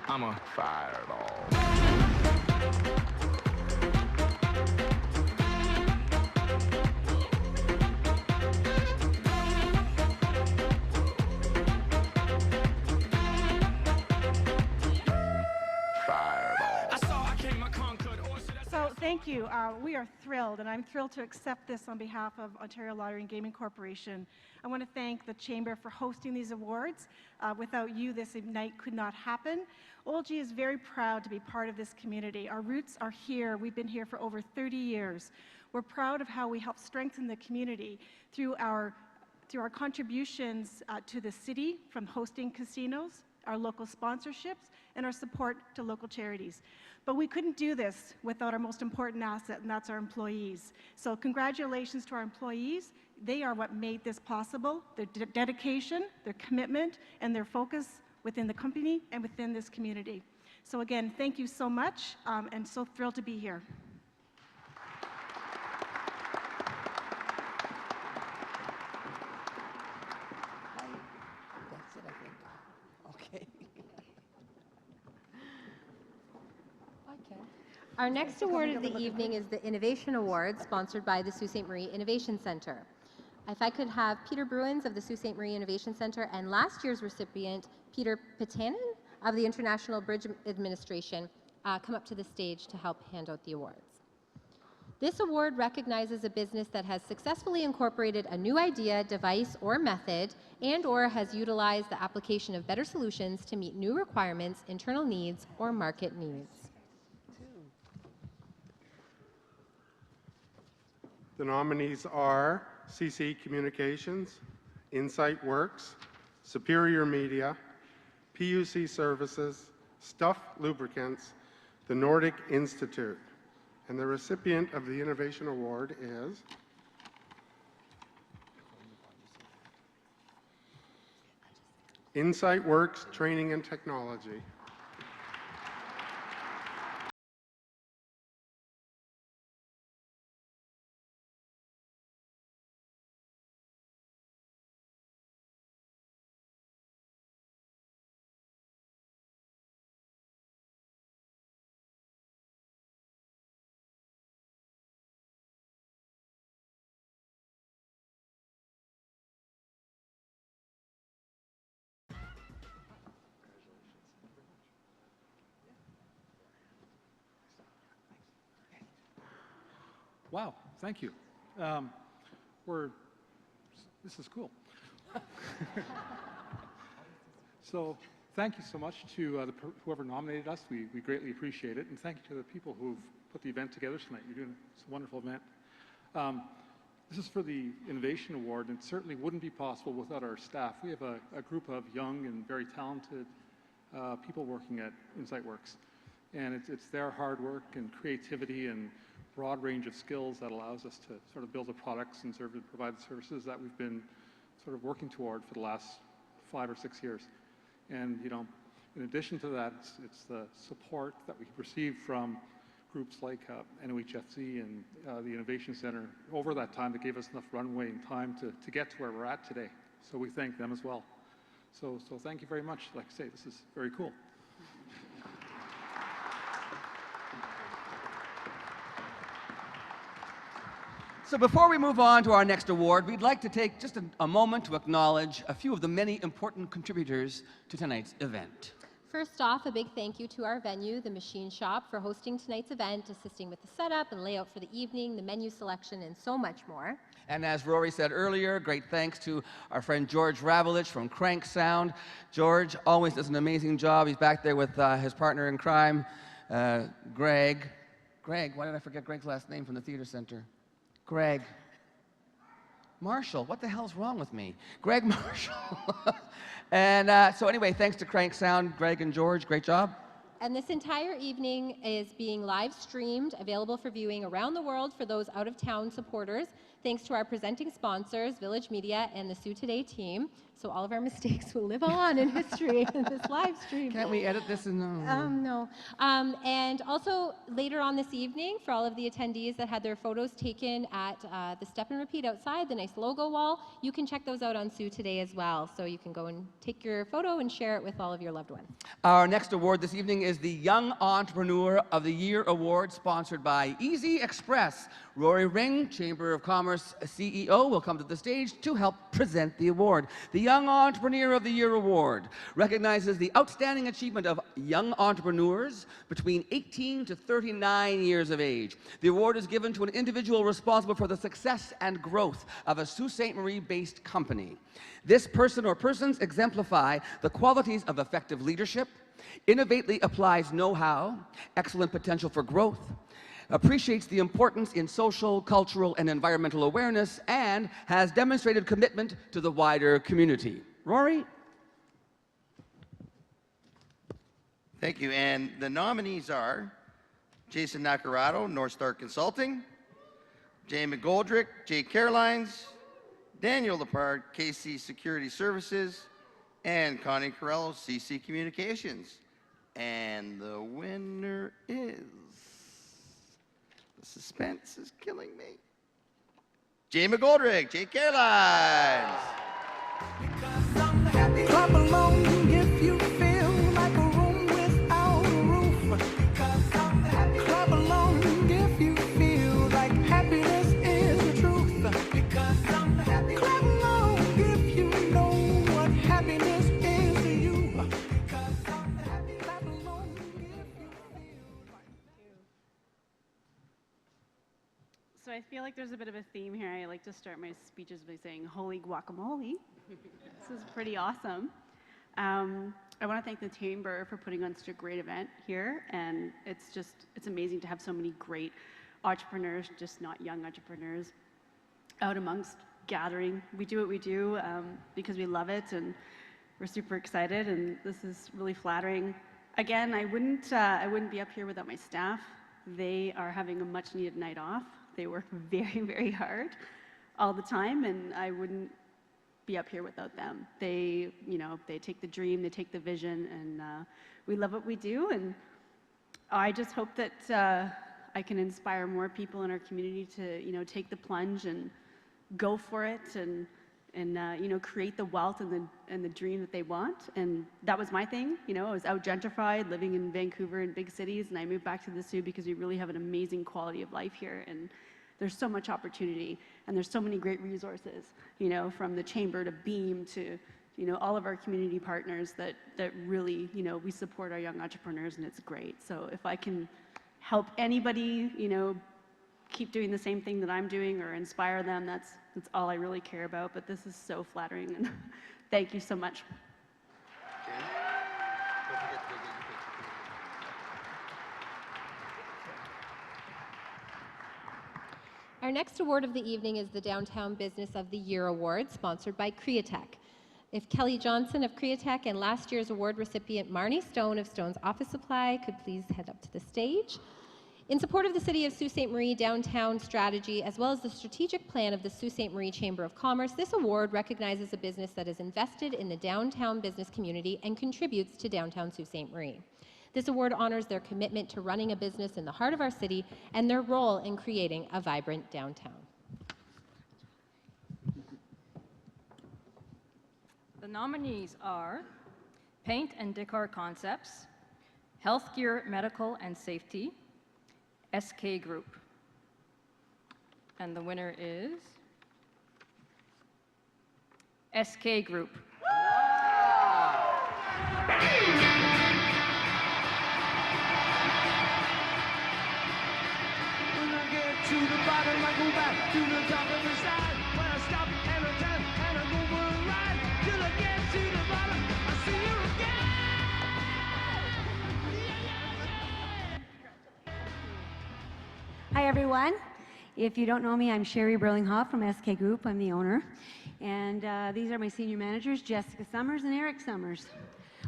R: I'm a fireball.
S: So thank you. We are thrilled, and I'm thrilled to accept this on behalf of Ontario Lottery and Gaming Corporation. I want to thank the Chamber for hosting these awards. Without you, this night could not happen. OLG is very proud to be part of this community. Our roots are here. We've been here for over 30 years. We're proud of how we help strengthen the community through our contributions to the city from hosting casinos, our local sponsorships, and our support to local charities. But we couldn't do this without our most important asset, and that's our employees. So congratulations to our employees. They are what made this possible, their dedication, their commitment, and their focus within the company and within this community. So again, thank you so much, and so thrilled to be here.
F: That's it, I think. Okay.
H: Our next award of the evening is the Innovation Award, sponsored by the Sault Ste. Marie Innovation Centre. If I could have Peter Bruins of the Sault Ste. Marie Innovation Centre and last year's recipient, Peter Patanen of the International Bridge Administration, come up to the stage to help hand out the awards. This award recognizes a business that has successfully incorporated a new idea, device, or method, and/or has utilized the application of better solutions to meet new requirements, internal needs, or market needs.
T: The nominees are CC Communications, Insight Works, Superior Media, PUC Services, Stuff Lubricants, the Nordic Institute. And the recipient of the Innovation Award is Insight Works Training and Technology.
U: Wow, thank you. This is cool. So thank you so much to whoever nominated us. We greatly appreciate it. And thank you to the people who've put the event together tonight. You're doing a wonderful event. This is for the Innovation Award, and it certainly wouldn't be possible without our staff. We have a group of young and very talented people working at Insight Works. And it's their hard work and creativity and broad range of skills that allows us to sort of build the products and provide the services that we've been sort of working toward for the last 5 or 6 years. And, you know, in addition to that, it's the support that we receive from groups like NOHFC and the Innovation Center over that time that gave us enough runway and time to get to where we're at today. So we thank them as well. So thank you very much. Like I say, this is very cool.
F: So before we move on to our next award, we'd like to take just a moment to acknowledge a few of the many important contributors to tonight's event.
H: First off, a big thank you to our venue, the Machine Shop, for hosting tonight's event, assisting with the setup and layout for the evening, the menu selection, and so much more.
F: And as Rory said earlier, great thanks to our friend George Ravelich from Crank Sound. George always does an amazing job. He's back there with his partner in crime, Greg. Greg, why did I forget Greg's last name from the theater center? Greg Marshall. What the hell's wrong with me? Greg Marshall. And so anyway, thanks to Crank Sound, Greg and George, great job.
H: And this entire evening is being live streamed, available for viewing around the world for those out-of-town supporters, thanks to our presenting sponsors, Village Media and the Sault Ste team. So all of our mistakes will live on in history in this live stream.
F: Can't we edit this?
H: No. And also later on this evening, for all of the attendees that had their photos taken at the Step and Repeat outside, the nice logo wall, you can check those out on Sault today as well. So you can go and take your photo and share it with all of your loved ones.
F: Our next award this evening is the Young Entrepreneur of the Year Award, sponsored by Easy Express. Rory Ring, Chamber of Commerce CEO, will come to the stage to help present the award. The Young Entrepreneur of the Year Award recognizes the outstanding achievement of young entrepreneurs between 18 to 39 years of age. The award is given to an individual responsible for the success and growth of a Sault Ste. Marie-based company. This person or persons exemplify the qualities of effective leadership, innovatively applies know-how, excellent potential for growth, appreciates the importance in social, cultural, and environmental awareness, and has demonstrated commitment to the wider community. Rory?
B: Thank you. And the nominees are Jason Nacarado, North Star Consulting, Jay McGoldrick, Jay Carolines, Daniel Lepard, KC Security Services, and Connie Corello, CC Communications. And the winner is... The suspense is killing me. Jay McGoldrick, Jay Carolines.
C: Clap along if you feel like a room without a roof. Clap along if you feel like happiness is the truth. Clap along if you know what happiness is to you. Clap along if you feel like.
V: So I feel like there's a bit of a theme here. I like to start my speeches by saying, holy guacamole. This is pretty awesome. I want to thank the Chamber for putting on such a great event here. And it's amazing to have so many great entrepreneurs, just not young entrepreneurs, out amongst gathering. We do what we do because we love it and we're super excited. And this is really flattering. Again, I wouldn't be up here without my staff. They are having a much needed night off. They work very, very hard all the time, and I wouldn't be up here without them. They take the dream, they take the vision, and we love what we do. And I just hope that I can inspire more people in our community to, take the plunge and go for it, and create the wealth and the dream that they want. And that was my thing. I was out gentrified, living in Vancouver and big cities, and I moved back to the Sault because we really have an amazing quality of life here, and there's so much opportunity, and there's so many great resources, from the Chamber to Beam to, all of our community partners that really, we support our young entrepreneurs, and it's great. So if I can help anybody, keep doing the same thing that I'm doing or inspire them, that's all I really care about. But this is so flattering, and thank you so much.
H: Our next award of the evening is the Downtown Business of the Year Award, sponsored by Createch. If Kelly Johnson of Createch and last year's award recipient Marnie Stone of Stone's Office Supply could please head up to the stage. In support of the City of Sault Ste. Marie downtown strategy, as well as the strategic plan of the Sault Ste. Marie Chamber of Commerce, this award recognizes a business that is invested in the downtown business community and contributes to downtown Sault Ste. Marie. This award honors their commitment to running a business in the heart of our city and their role in creating a vibrant downtown.
W: The nominees are Paint and Decor Concepts, Healthcare Medical and Safety, SK Group. And the winner is SK Group.
C: When I get to the bottom, I go back to the top of the side. When I stop and I turn and I go for a ride. Till I get to the bottom, I see you again.
D: Hi, everyone. If you don't know me, I'm Sherry Burlinghoff from SK Group. I'm the owner. And these are my senior managers, Jessica Summers and Eric Summers,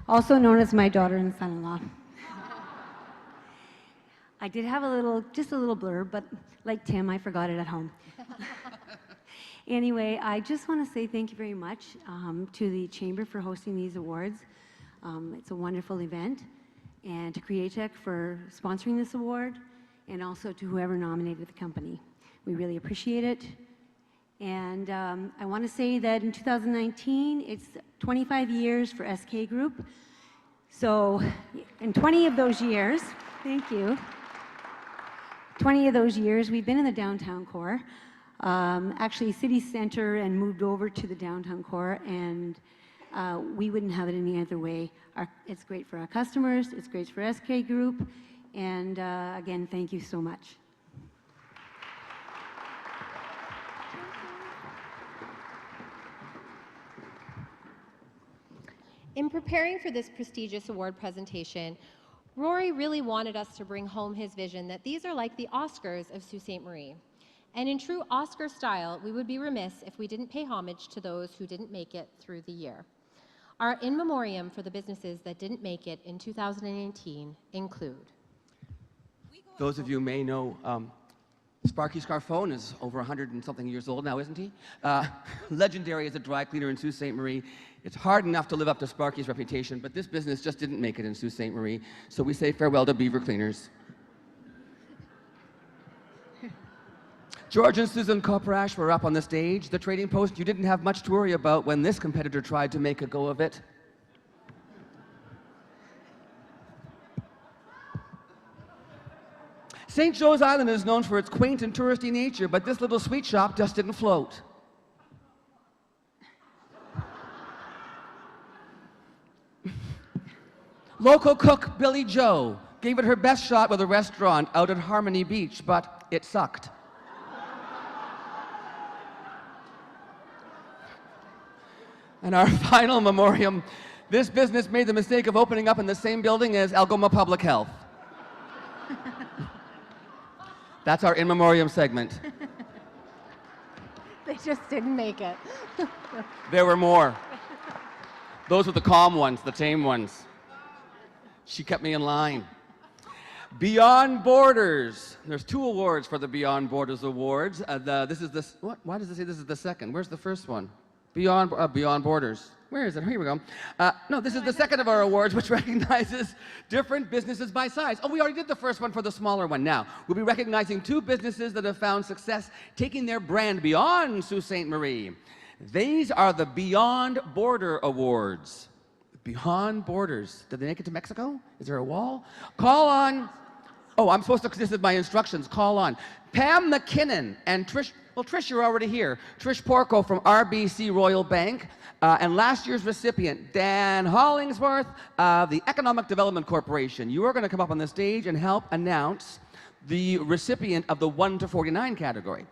D: also known as my daughter and son-in-law. I did have just a little blurb, but like Tim, I forgot it at home. Anyway, I just want to say thank you very much to the Chamber for hosting these awards. It's a wonderful event, and to Createch for sponsoring this award, and also to whoever nominated the company. We really appreciate it. And I want to say that in 2019, it's 25 years for SK Group. So in 20 of those years, thank you, 20 of those years, we've been in the downtown core, actually city center, and moved over to the downtown core, and we wouldn't have it any other way. It's great for our customers, it's great for SK Group, and again, thank you so much.
H: In preparing for this prestigious award presentation, Rory really wanted us to bring home his vision that these are like the Oscars of Sault Ste. Marie. And in true Oscar style, we would be remiss if we didn't pay homage to those who didn't make it through the year. Our in memoriam for the businesses that didn't make it in 2018 include.
F: Those of you may know Sparky Scarfone is over 100 and something years old now, isn't he? Legendary as a dry cleaner in Sault Ste. Marie. It's hard enough to live up to Sparky's reputation, but this business just didn't make it in Sault Ste. Marie, so we say farewell to Beaver Cleaners. George and Susan Koprash were up on the stage. The Trading Post, you didn't have much to worry about when this competitor tried to make a go of it. St. Joe's Island is known for its quaint and touristy nature, but this little sweet shop just didn't float. Local cook Billy Joe gave it her best shot with a restaurant out at Harmony Beach, but it sucked. And our final memoriam, this business made the mistake of opening up in the same building as Algoma Public Health. That's our in memoriam segment.
H: They just didn't make it.
F: There were more. Those were the calm ones, the tame ones. She kept me in line. Beyond Borders. There's 2 awards for the Beyond Borders Awards. What? Why does it say this is the second? Where's the first one? Beyond Borders. Where is it? Here we go. No, this is the second of our awards, which recognizes different businesses by size. Oh, we already did the first one for the smaller one. Now, we'll be recognizing 2 businesses that have found success taking their brand beyond Sault Ste. Marie. These are the Beyond Border Awards. Beyond Borders. Did they make it to Mexico? Is there a wall? Call on, this is my instructions. Call on Pam McKinnon and Trish, Trish, you're already here. Trish Porco from RBC Royal Bank, and last year's recipient, Dan Hollingsworth of the Economic Development Corporation. You are going to come up on the stage and help announce the recipient of the 1 to 49 category.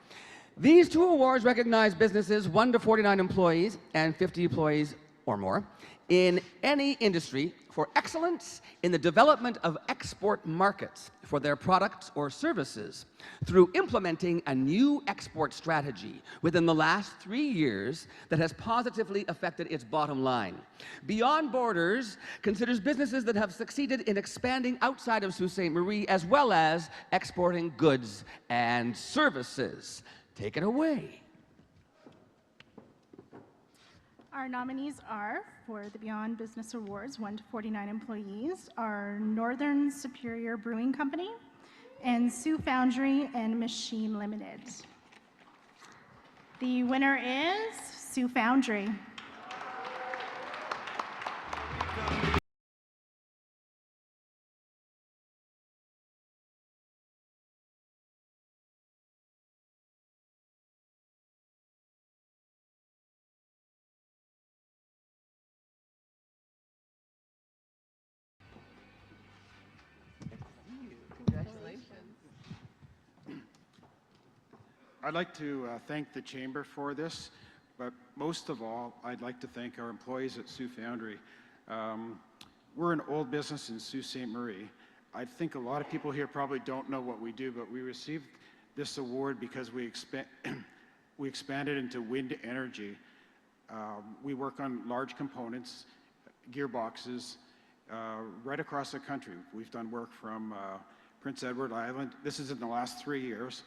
F: These 2 awards recognize businesses 1 to 49 employees and 50 employees or more in any industry for excellence in the development of export markets for their products or services through implementing a new export strategy within the last 3 years that has positively affected its bottom line. Beyond Borders considers businesses that have succeeded in expanding outside of Sault Ste. Marie as well as exporting goods and services. Take it away.
A: Our nominees are, for the Beyond Business Awards, 1 to 49 employees, are Northern Superior Brewing Company and Sioux Foundry and Machine Limited. The winner is Sioux Foundry.
E: I'd like to thank the Chamber for this, but most of all, I'd like to thank our employees at Sault Foundry. We're an old business in Sault Ste. Marie. I think a lot of people here probably don't know what we do, but we received this award because we expanded into wind energy. We work on large components, gearboxes, right across the country. We've done work from Prince Edward Island, this is in the last 3 years,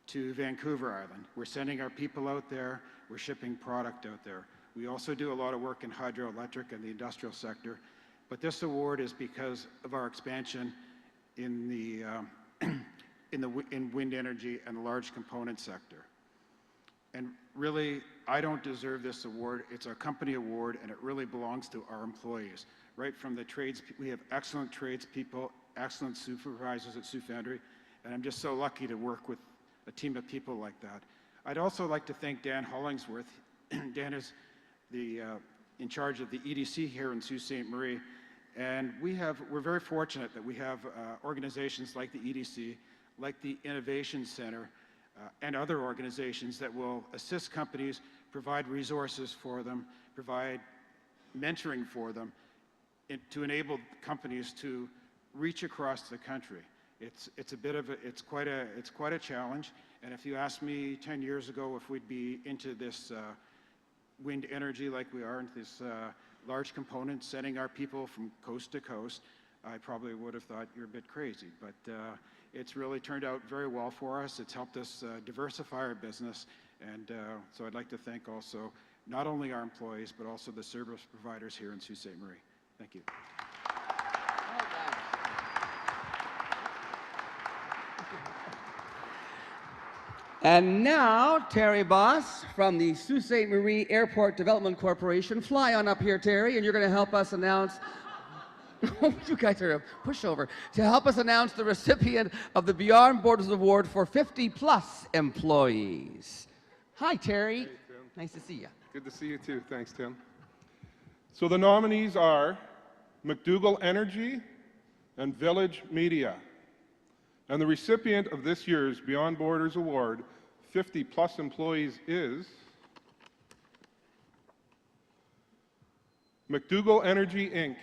E: to Vancouver Island. We're sending our people out there, we're shipping product out there. We also do a lot of work in hydroelectric and the industrial sector, but this award is because of our expansion in the in wind energy and the large component sector. And really, I don't deserve this award. It's our company award, and it really belongs to our employees. Right from the trades, we have excellent tradespeople, excellent supervisors at Sault Foundry, and I'm just so lucky to work with a team of people like that. I'd also like to thank Dan Hollingsworth. Dan is in charge of the EDC here in Sault Ste. Marie, and we're very fortunate that we have organizations like the EDC, like the Innovation Center, and other organizations that will assist companies, provide resources for them, provide mentoring for them, to enable companies to reach across the country. It's quite a challenge. And if you asked me 10 years ago if we'd be into this wind energy like we are, into this large component, sending our people from coast to coast, I probably would have thought you're a bit crazy. But it's really turned out very well for us. It's helped us diversify our business. And so I'd like to thank also not only our employees, but also the service providers here in Sault Ste. Marie. Thank you.
F: And now, Terry Boss from the Sault Ste. Marie Airport Development Corporation. Fly on up here, Terry, and you're going to help us announce you guys are a pushover. To help us announce the recipient of the Beyond Borders Award for 50-plus employees. Hi, Terry.
T: Hey, Tim.
F: Nice to see you.
T: Good to see you too. Thanks, Tim. So the nominees are McDougall Energy and Village Media. And the recipient of this year's Beyond Borders Award, 50-plus employees, is McDougall Energy, Inc.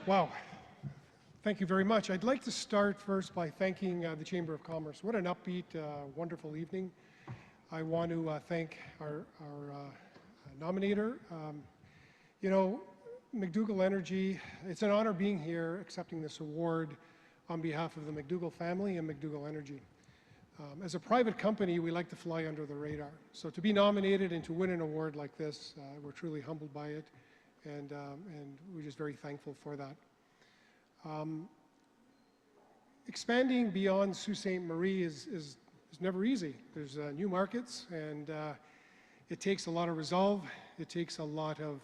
A: Wow. Thank you very much. I'd like to start first by thanking the Chamber of Commerce. What an upbeat, wonderful evening. I want to thank our nominator. You know, McDougall Energy, it's an honor being here accepting this award on behalf of the McDougall family and McDougall Energy. As a private company, we like to fly under the radar. So to be nominated and to win an award like this, we're truly humbled by it. And we're just very thankful for that. Expanding beyond Sault Ste. Marie is never easy. There's new markets, and it takes a lot of resolve. It takes a lot of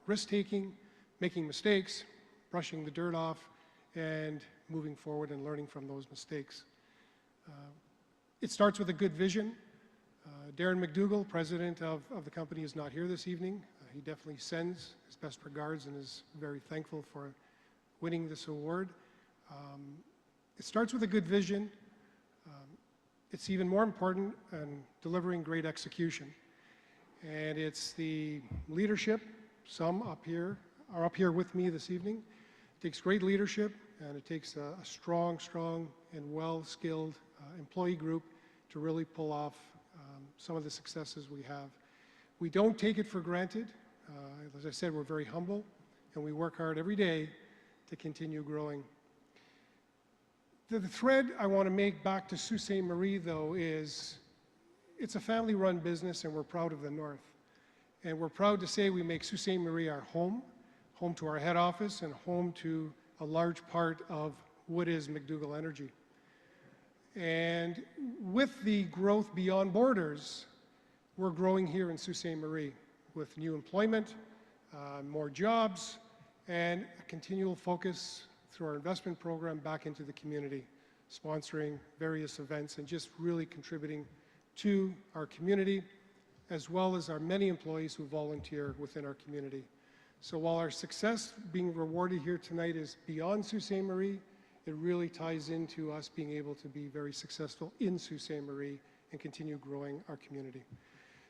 A: risk-taking, making mistakes, brushing the dirt off, and moving forward and learning from those mistakes. It starts with a good vision. Darren McDougall, president of the company, is not here this evening. He definitely sends his best regards and is very thankful for winning this award. It starts with a good vision. It's even more important in delivering great execution. And it's the leadership, some up here are up here with me this evening. It takes great leadership, and it takes a strong and well-skilled employee group to really pull off some of the successes we have. We don't take it for granted. As I said, we're very humble, and we work hard every day to continue growing. The thread I want to make back to Sault Ste. Marie, though, is it's a family-run business, and we're proud of the North. And we're proud to say we make Sault Ste. Marie our home to our head office, and home to a large part of what is McDougall Energy. And with the growth beyond borders, we're growing here in Sault Ste. Marie with new employment, more jobs, and a continual focus through our investment program back into the community, sponsoring various events and just really contributing to our community, as well as our many employees who volunteer within our community. So while our success being rewarded here tonight is beyond Sault Ste. Marie, it really ties into us being able to be very successful in Sault Ste. Marie and continue growing our community.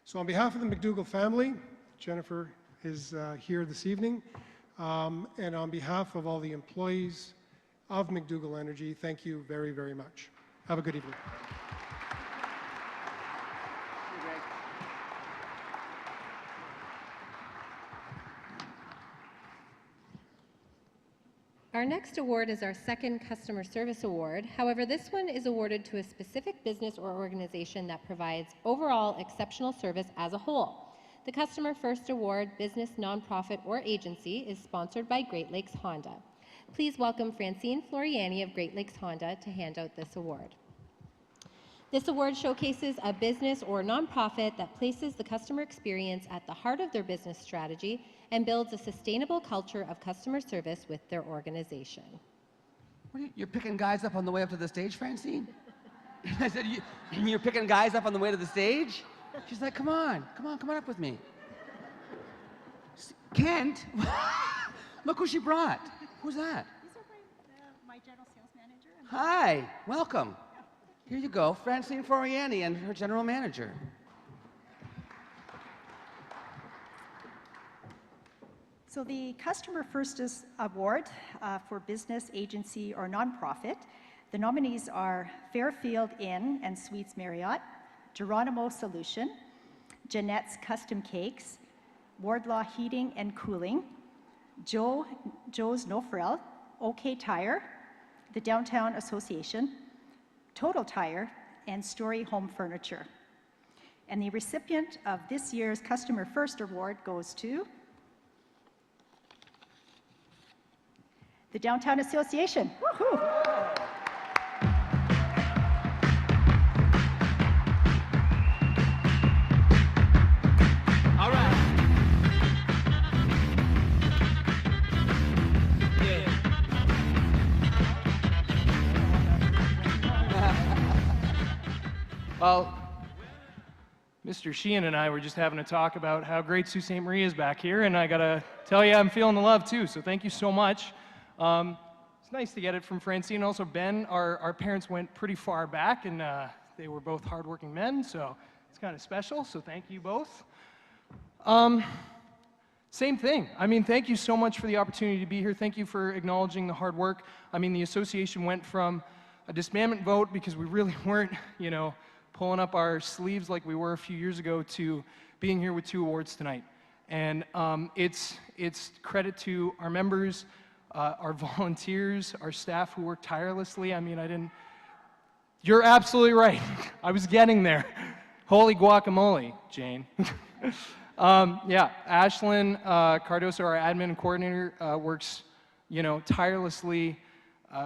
A: So on behalf of the McDougall family, Jennifer is here this evening, and on behalf of all the employees of McDougall Energy, thank you very, very much. Have a good evening.
H: Our next award is our second Customer Service Award. However, this one is awarded to a specific business or organization that provides overall exceptional service as a whole. The Customer First Award, business, nonprofit, or agency is sponsored by Great Lakes Honda. Please welcome Francine Floriani of Great Lakes Honda to hand out this award. This award showcases a business or nonprofit that places the customer experience at the heart of their business strategy and builds a sustainable culture of customer service with their organization.
F: You're picking guys up on the way up to the stage, Francine? I said, you're picking guys up on the way to the stage? She's like, come on up with me. Kent? Look who she brought. Who's that?
G: These are my general sales manager.
F: Hi, welcome. Here you go, Francine Floriani and her general manager.
G: So the Customer First Award for business, agency, or nonprofit, the nominees are Fairfield Inn and Suites Marriott, Geronimo Solution, Jeanette's Custom Cakes, Wardlaw Heating and Cooling, Joe's No Frill, OK Tire, the Downtown Association, Total Tire, and Story Home Furniture. And the recipient of this year's Customer First Award goes to the Downtown Association. Woohoo!
C: All right.
L: Well, Mr. Sheehan and I were just having a talk about how great Sault Ste. Marie is back here, and I gotta tell you, I'm feeling the love too, so thank you so much. It's nice to get it from Francine. Also, Ben, our parents went pretty far back, and they were both hardworking men, so it's kind of special, so thank you both. Same thing. I mean, thank you so much for the opportunity to be here. Thank you for acknowledging the hard work. I mean, the association went from a disbandment vote because we really weren't, pulling up our sleeves like we were a few years ago to being here with 2 awards tonight. And it's credit to our members, our volunteers, our staff who work tirelessly. I mean, you're absolutely right. I was getting there. Holy guacamole, Jane. Yeah, Ashlyn Cardoso, our admin and coordinator, works, tirelessly.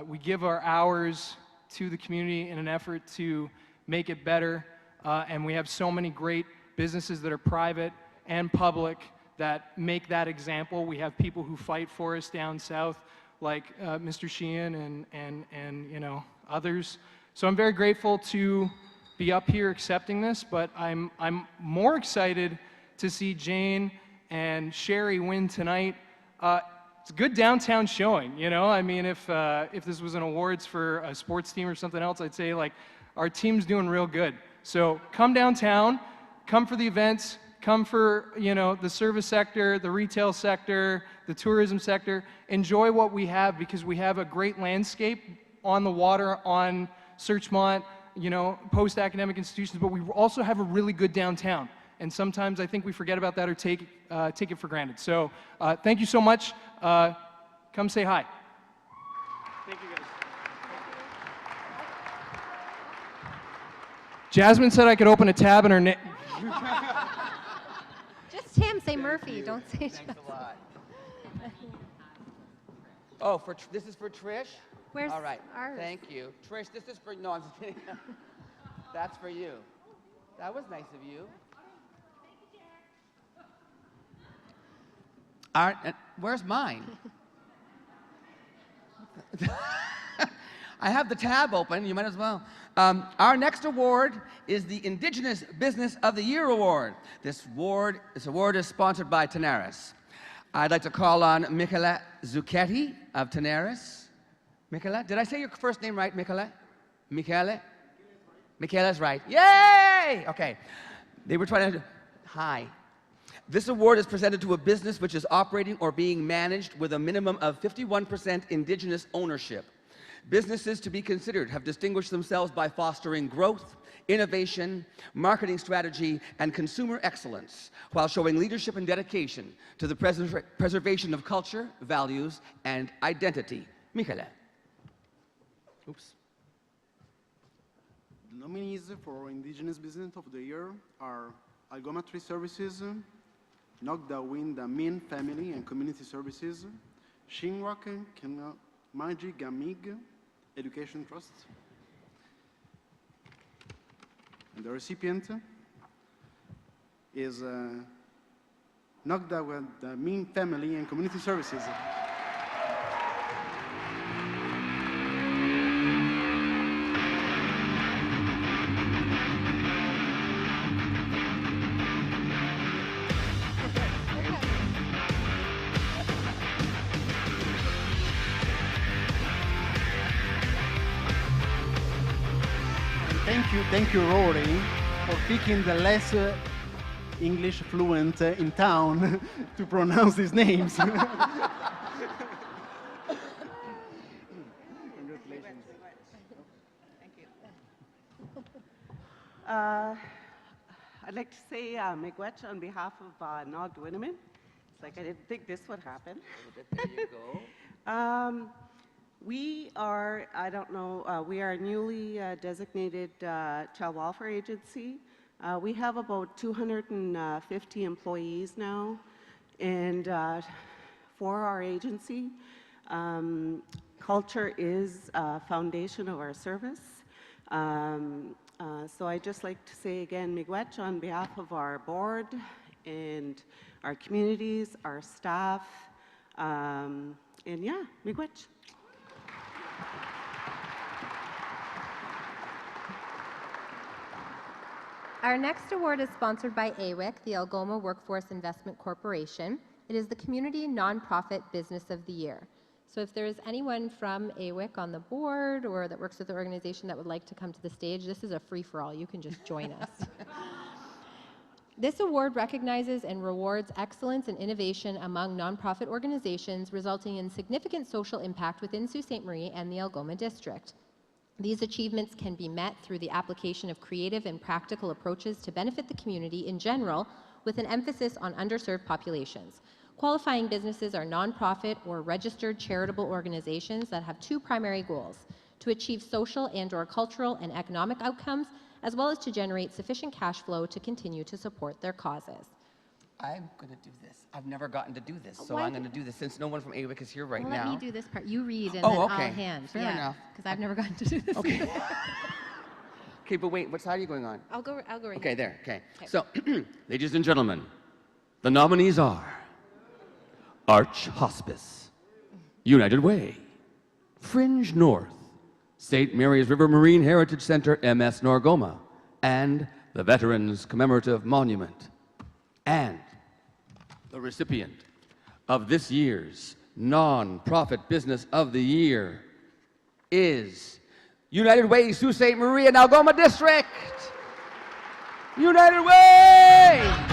L: We give our hours to the community in an effort to make it better, and we have so many great businesses that are private and public that make that example. We have people who fight for us down south, like Mr. Sheehan and others. So I'm very grateful to be up here accepting this, but I'm more excited to see Jane and Sherry win tonight. It's a good downtown showing, I mean, if this was an awards for a sports team or something else, I'd say, like, our team's doing real good. So come downtown, come for the events, come for, the service sector, the retail sector, the tourism sector. Enjoy what we have, because we have a great landscape on the water, on Searchmont, post-academic institutions, but we also have a really good downtown. And sometimes I think we forget about that or take it for granted. So thank you so much. Come say hi. Thank you, guys. Jasmyn said I could open a tab in her name.
H: Just Tim, say Murphy, don't say
F: Thanks a lot. Oh, this is for Trish?
H: Where's
F: All right.
H: ours?
F: Thank you. Trish, this is for, no, I'm just kidding. That's for you. That was nice of you. Where's mine? I have the tab open. You might as well. Our next award is the Indigenous Business of the Year Award. This award is sponsored by Tenaris. I'd like to call on Michaela Zucchetti of Tenaris. Michaela, did I say your first name right, Michaela? Michaela? Michaela's right. Yay! Okay. They were trying to, hi. This award is presented to a business which is operating or being managed with a minimum of 51% Indigenous ownership. Businesses to be considered have distinguished themselves by fostering growth, innovation, marketing strategy, and consumer excellence, while showing leadership and dedication to the preservation of culture, values, and identity. Michaela. Oops.
I: The nominees for Indigenous Business of the Year are Algoma Tree Services, Nogda the Min Family and Community Services, Shinwak Maji Gamig Education Trust. And the recipient is Nogda the Min Family and Community Services. Thank you, Rowley, for picking the less English fluent in town to pronounce these names. Congratulations.
J: Thank you. I'd like to say miigwech on behalf of Nog Winneman. It's like I didn't think this would happen.
F: There you go.
J: We are, I don't know, we are a newly designated child welfare agency. We have about 250 employees now, and for our agency, culture is a foundation of our service. So I'd just like to say again, miigwech on behalf of our board and our communities, our staff, and yeah, miigwech.
H: Our next award is sponsored by AWIC, the Algoma Workforce Investment Corporation. It is the Community Nonprofit Business of the Year. So if there is anyone from AWIC on the board or that works with the organization that would like to come to the stage, this is a free-for-all. You can just join us. This award recognizes and rewards excellence and innovation among nonprofit organizations, resulting in significant social impact within Sault Ste. Marie and the Algoma District. These achievements can be met through the application of creative and practical approaches to benefit the community in general, with an emphasis on underserved populations. Qualifying businesses are nonprofit or registered charitable organizations that have two primary goals: to achieve social and/or cultural and economic outcomes, as well as to generate sufficient cash flow to continue to support their causes.
F: I'm going to do this. I've never gotten to do this, so
H: Why
F: I'm going to do this since no one from AWIC is here right
H: Well,
F: now.
H: let me do this part. You read and
F: Oh,
H: then
F: okay.
H: I'll hand.
F: Fair enough.
H: Because I've never gotten to do this.
F: Okay. Okay, but wait, what side are you going on?
H: I'll go right
F: Okay,
H: here.
F: there, okay. So, ladies and gentlemen, the nominees are Arch Hospice, United Way, Fringe North, St. Mary's River Marine Heritage Center, MS Norgoma, and the Veterans Commemorative Monument. And the recipient of this year's Nonprofit Business of the Year is United Way, Sault Ste. Marie and Algoma District. United Way!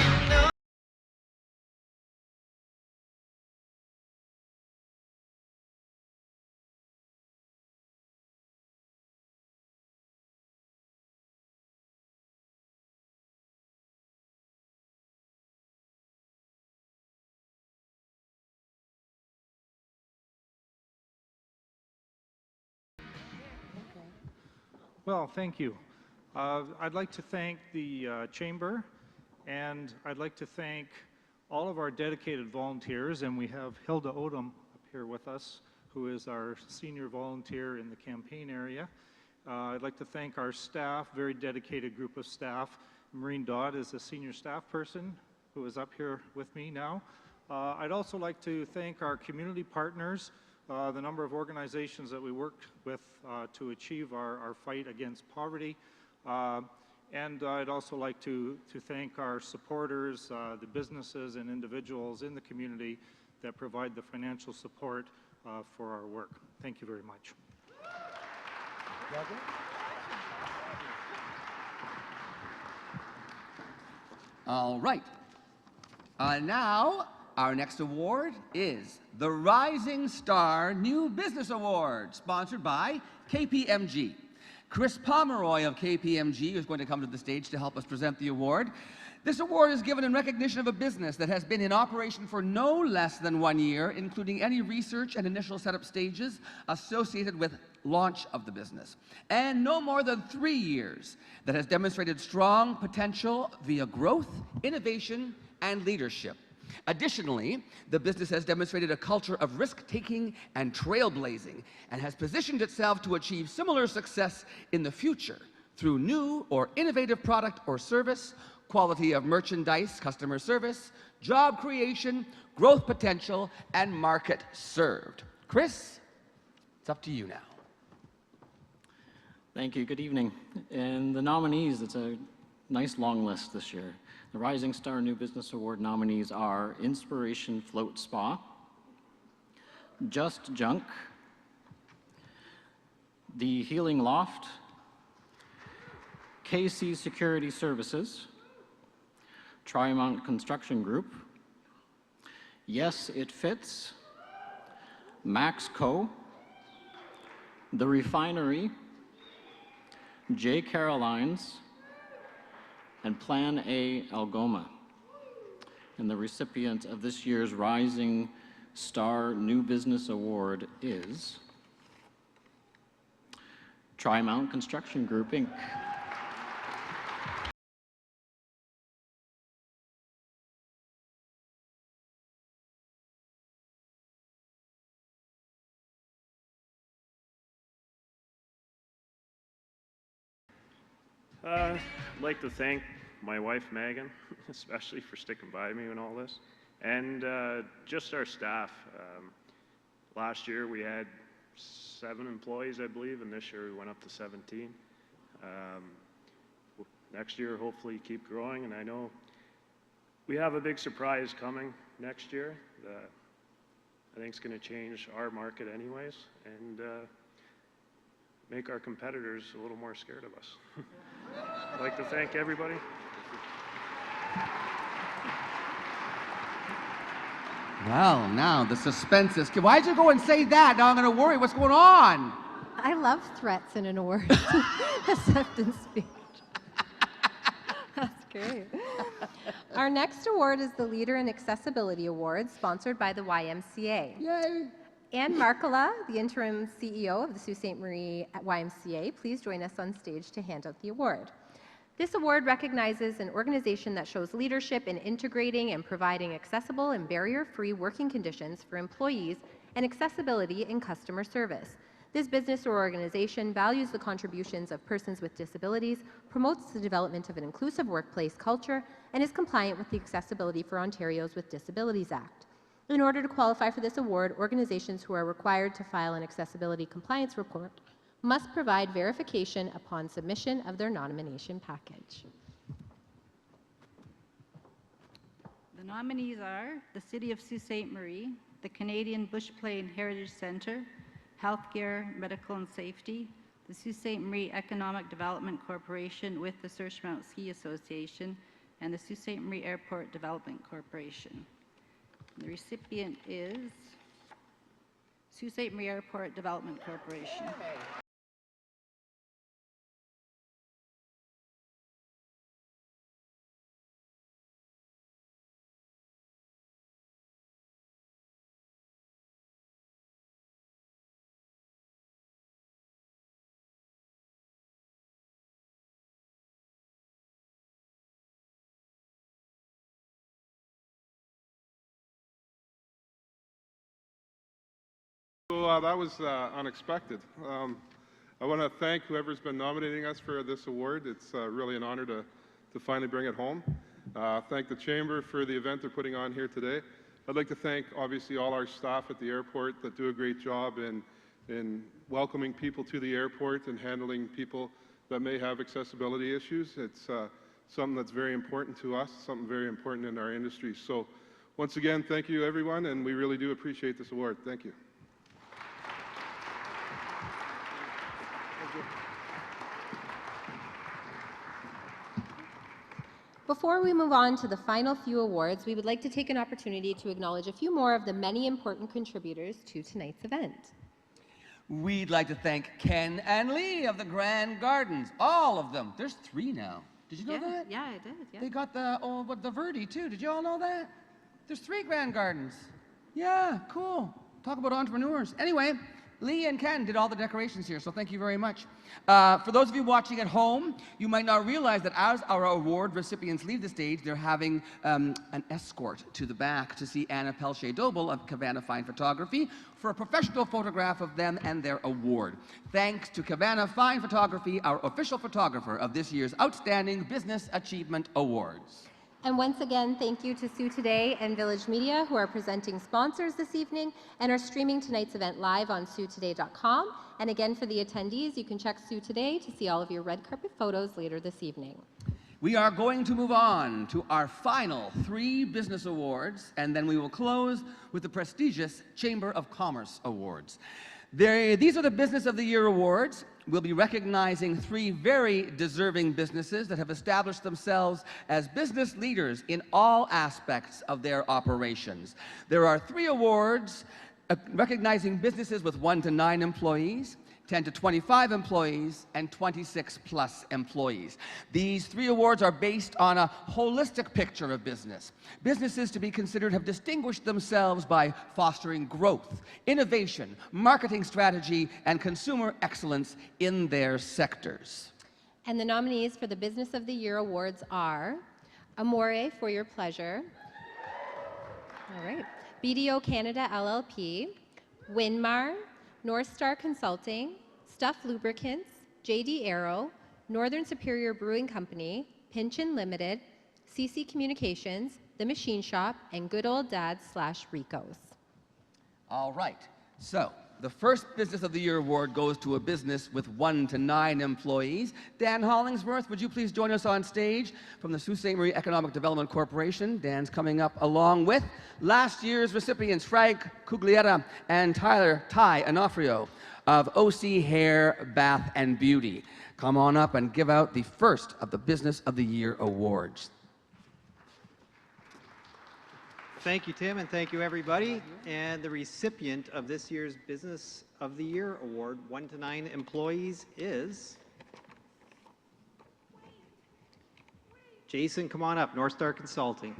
K: Well, thank you. I'd like to thank the Chamber, and I'd like to thank all of our dedicated volunteers, and we have Hilda Odom up here with us, who is our senior volunteer in the campaign area. I'd like to thank our staff, very dedicated group of staff. Maureen Dodd is a senior staff person who is up here with me now. I'd also like to thank our community partners, the number of organizations that we work with to achieve our fight against poverty. And I'd also like to thank our supporters, the businesses and individuals in the community that provide the financial support for our work. Thank you very much.
F: All right. Now, our next award is the Rising Star New Business Award, sponsored by KPMG. Chris Pomeroy of KPMG is going to come to the stage to help us present the award. This award is given in recognition of a business that has been in operation for no less than 1 year, including any research and initial setup stages associated with launch of the business, and no more than 3 years that has demonstrated strong potential via growth, innovation, and leadership. Additionally, the business has demonstrated a culture of risk-taking and trailblazing and has positioned itself to achieve similar success in the future through new or innovative product or service, quality of merchandise, customer service, job creation, growth potential, and market served. Chris, it's up to you now.
M: Thank you. Good evening. And the nominees, it's a nice long list this year. The Rising Star New Business Award nominees are Inspiration Float Spa, Just Junk, The Healing Loft, KC Security Services, Trimount Construction Group, Yes It Fits, Max Co., The Refinery, J. Caroline's, and Plan A Algoma. And the recipient of this year's Rising Star New Business Award is Trimount Construction Group, Inc.
N: I'd like to thank my wife, Megan, especially for sticking by me in all this, and just our staff. Last year we had 7 employees, I believe, and this year we went up to 17. Next year, hopefully keep growing, and I know we have a big surprise coming next year that I think is going to change our market anyways, and make our competitors a little more scared of us. I'd like to thank everybody.
F: Well, now the suspense is... Why'd you go and say that? Now I'm going to worry. What's going on?
H: I love threats in an award. Acceptance speech. That's great. Our next award is the Leader in Accessibility Award, sponsored by the YMCA.
F: Yay!
H: Ann Markula, the interim CEO of the Sault Ste. Marie YMCA, please join us on stage to hand out the award. This award recognizes an organization that shows leadership in integrating and providing accessible and barrier-free working conditions for employees and accessibility in customer service. This business or organization values the contributions of persons with disabilities, promotes the development of an inclusive workplace culture, and is compliant with the Accessibility for Ontarios with Disabilities Act. In order to qualify for this award, organizations who are required to file an accessibility compliance report must provide verification upon submission of their nomination package.
O: The nominees are the City of Sault Ste. Marie, the Canadian Bush Plain Heritage Centre, Healthcare, Medical and Safety, the Sault Ste. Marie Economic Development Corporation with the Surchmont Ski Association, and the Sault Ste. Marie Airport Development Corporation. The recipient is Sault Ste. Marie Airport Development Corporation.
T: So that was unexpected. I want to thank whoever's been nominating us for this award. It's really an honor to finally bring it home. Thank the Chamber for the event they're putting on here today. I'd like to thank, obviously, all our staff at the airport that do a great job in welcoming people to the airport and handling people that may have accessibility issues. It's something that's very important to us, something very important in our industry. So once again, thank you, everyone, and we really do appreciate this award. Thank you.
H: Before we move on to the final few awards, we would like to take an opportunity to acknowledge a few more of the many important contributors to tonight's event.
F: We'd like to thank Ken and Lee of the Grand Gardens, all of them. There's 3 now. Did you know that?
H: Yeah, I did. Yeah.
F: They got the Verde too. Did you all know that? There's 3 Grand Gardens. Yeah, cool. Talk about entrepreneurs. Anyway, Lee and Ken did all the decorations here, so thank you very much. For those of you watching at home, you might not realize that as our award recipients leave the stage, they're having an escort to the back to see Anna Pelche-Doble of Cabana Fine Photography for a professional photograph of them and their award. Thanks to Cabana Fine Photography, our official photographer of this year's Outstanding Business Achievement Awards.
H: And once again, thank you to Sault Ste and Village Media, who are presenting sponsors this evening and are streaming tonight's event live on SaultSte.com. And again, for the attendees, you can check Sault Ste to see all of your red carpet photos later this evening.
F: We are going to move on to our final 3 business awards, and then we will close with the prestigious Chamber of Commerce Awards. These are the Business of the Year awards. We'll be recognizing 3 very deserving businesses that have established themselves as business leaders in all aspects of their operations. There are 3 awards recognizing businesses with 1 to 9 employees, 10 to 25 employees, and 26 plus employees. These 3 awards are based on a holistic picture of business. Businesses to be considered have distinguished themselves by fostering growth, innovation, marketing strategy, and consumer excellence in their sectors.
H: And the nominees for the Business of the Year awards are Amore for Your Pleasure, all right, BDO Canada LLP, Winmar, North Star Consulting, Stuff Lubricants, JD Aero, Northern Superior Brewing Company, Pinchin Limited, CC Communications, The Machine Shop, and Good Old Dad / Rico's.
F: All right, so the first Business of the Year award goes to a business with 1 to 9 employees. Dan Hollingsworth, would you please join us on stage from the Sault Ste. Marie Economic Development Corporation? Dan's coming up along with last year's recipients, Frank Cuglietta and Ty Onofrio of OC Hair, Bath, and Beauty. Come on up and give out the first of the Business of the Year awards.
P: Thank you, Tim, and thank you, everybody. And the recipient of this year's Business of the Year award, 1 to 9 employees, is Jason. Come on up, North Star Consulting.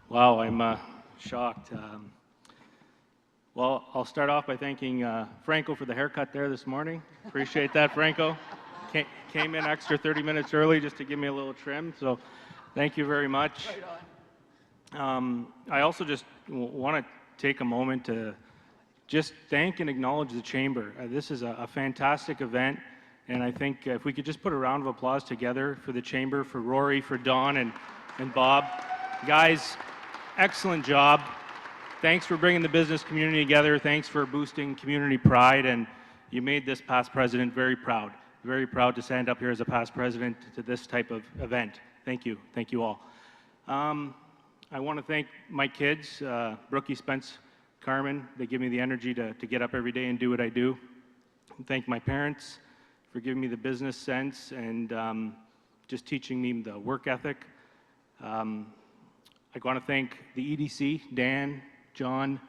N: Wow, I'm shocked. Well, I'll start off by thanking Franco for the haircut there this morning. Appreciate that, Franco. Came in extra 30 minutes early just to give me a little trim, so thank you very much. I also just want to take a moment to just thank and acknowledge the Chamber. This is a fantastic event, and I think if we could just put a round of applause together for the Chamber, for Rory, for Don, and Bob. Guys, excellent job. Thanks for bringing the business community together. Thanks for boosting community pride, and you made this past president very proud. Very proud to stand up here as a past president to this type of event. Thank you. Thank you all. I want to thank my kids, Brookie, Spence, Carmen. They give me the energy to get up every day and do what I do. Thank my parents for giving me the business sense and just teaching me the work ethic. I want to thank the EDC, Dan, John.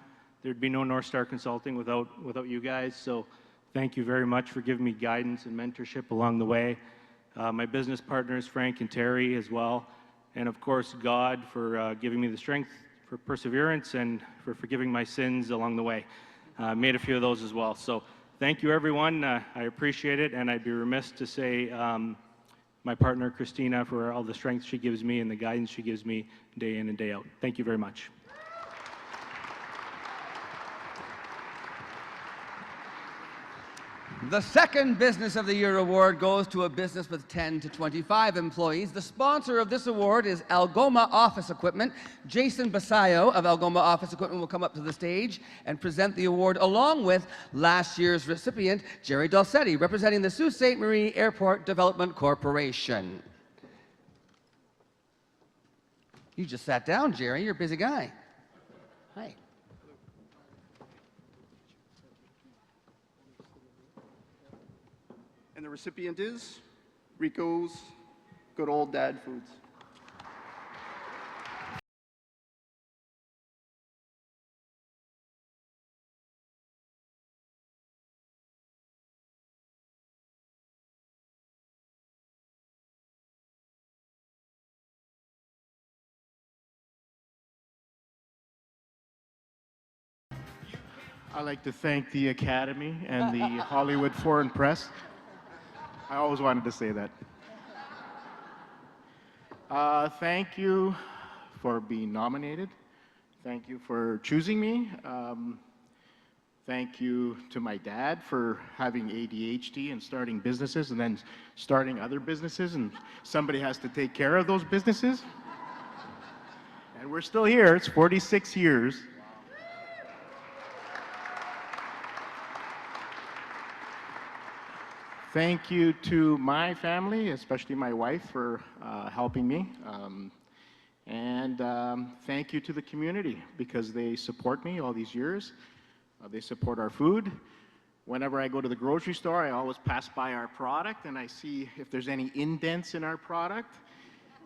N: There'd be no North Star Consulting without you guys, so thank you very much for giving me guidance and mentorship along the way. My business partners, Frank and Terry, as well.
Q: and of course God for giving me the strength for perseverance and for forgiving my sins along the way. Made a few of those as well. So thank you, everyone. I appreciate it, and I'd be remiss to say my partner, Christina, for all the strength she gives me and the guidance she gives me day in and day out. Thank you very much.
F: The second Business of the Year award goes to a business with 10 to 25 employees. The sponsor of this award is Algoma Office Equipment. Jason Basayo of Algoma Office Equipment will come up to the stage and present the award along with last year's recipient, Jerry Dulcetti, representing the Sault Ste. Marie Airport Development Corporation. You just sat down, Jerry. You're a busy guy. Hi.
R: And the recipient is Rico's Good Old Dad Foods.
S: I'd like to thank the Academy and the Hollywood Foreign Press. I always wanted to say that. Thank you for being nominated. Thank you for choosing me. Thank you to my dad for having ADHD and starting businesses and then starting other businesses, and somebody has to take care of those businesses. And we're still here. It's 46 years. Thank you to my family, especially my wife, for helping me. Thank you to the community because they support me all these years. They support our food. Whenever I go to the grocery store, I always pass by our product and I see if there's any indents in our product.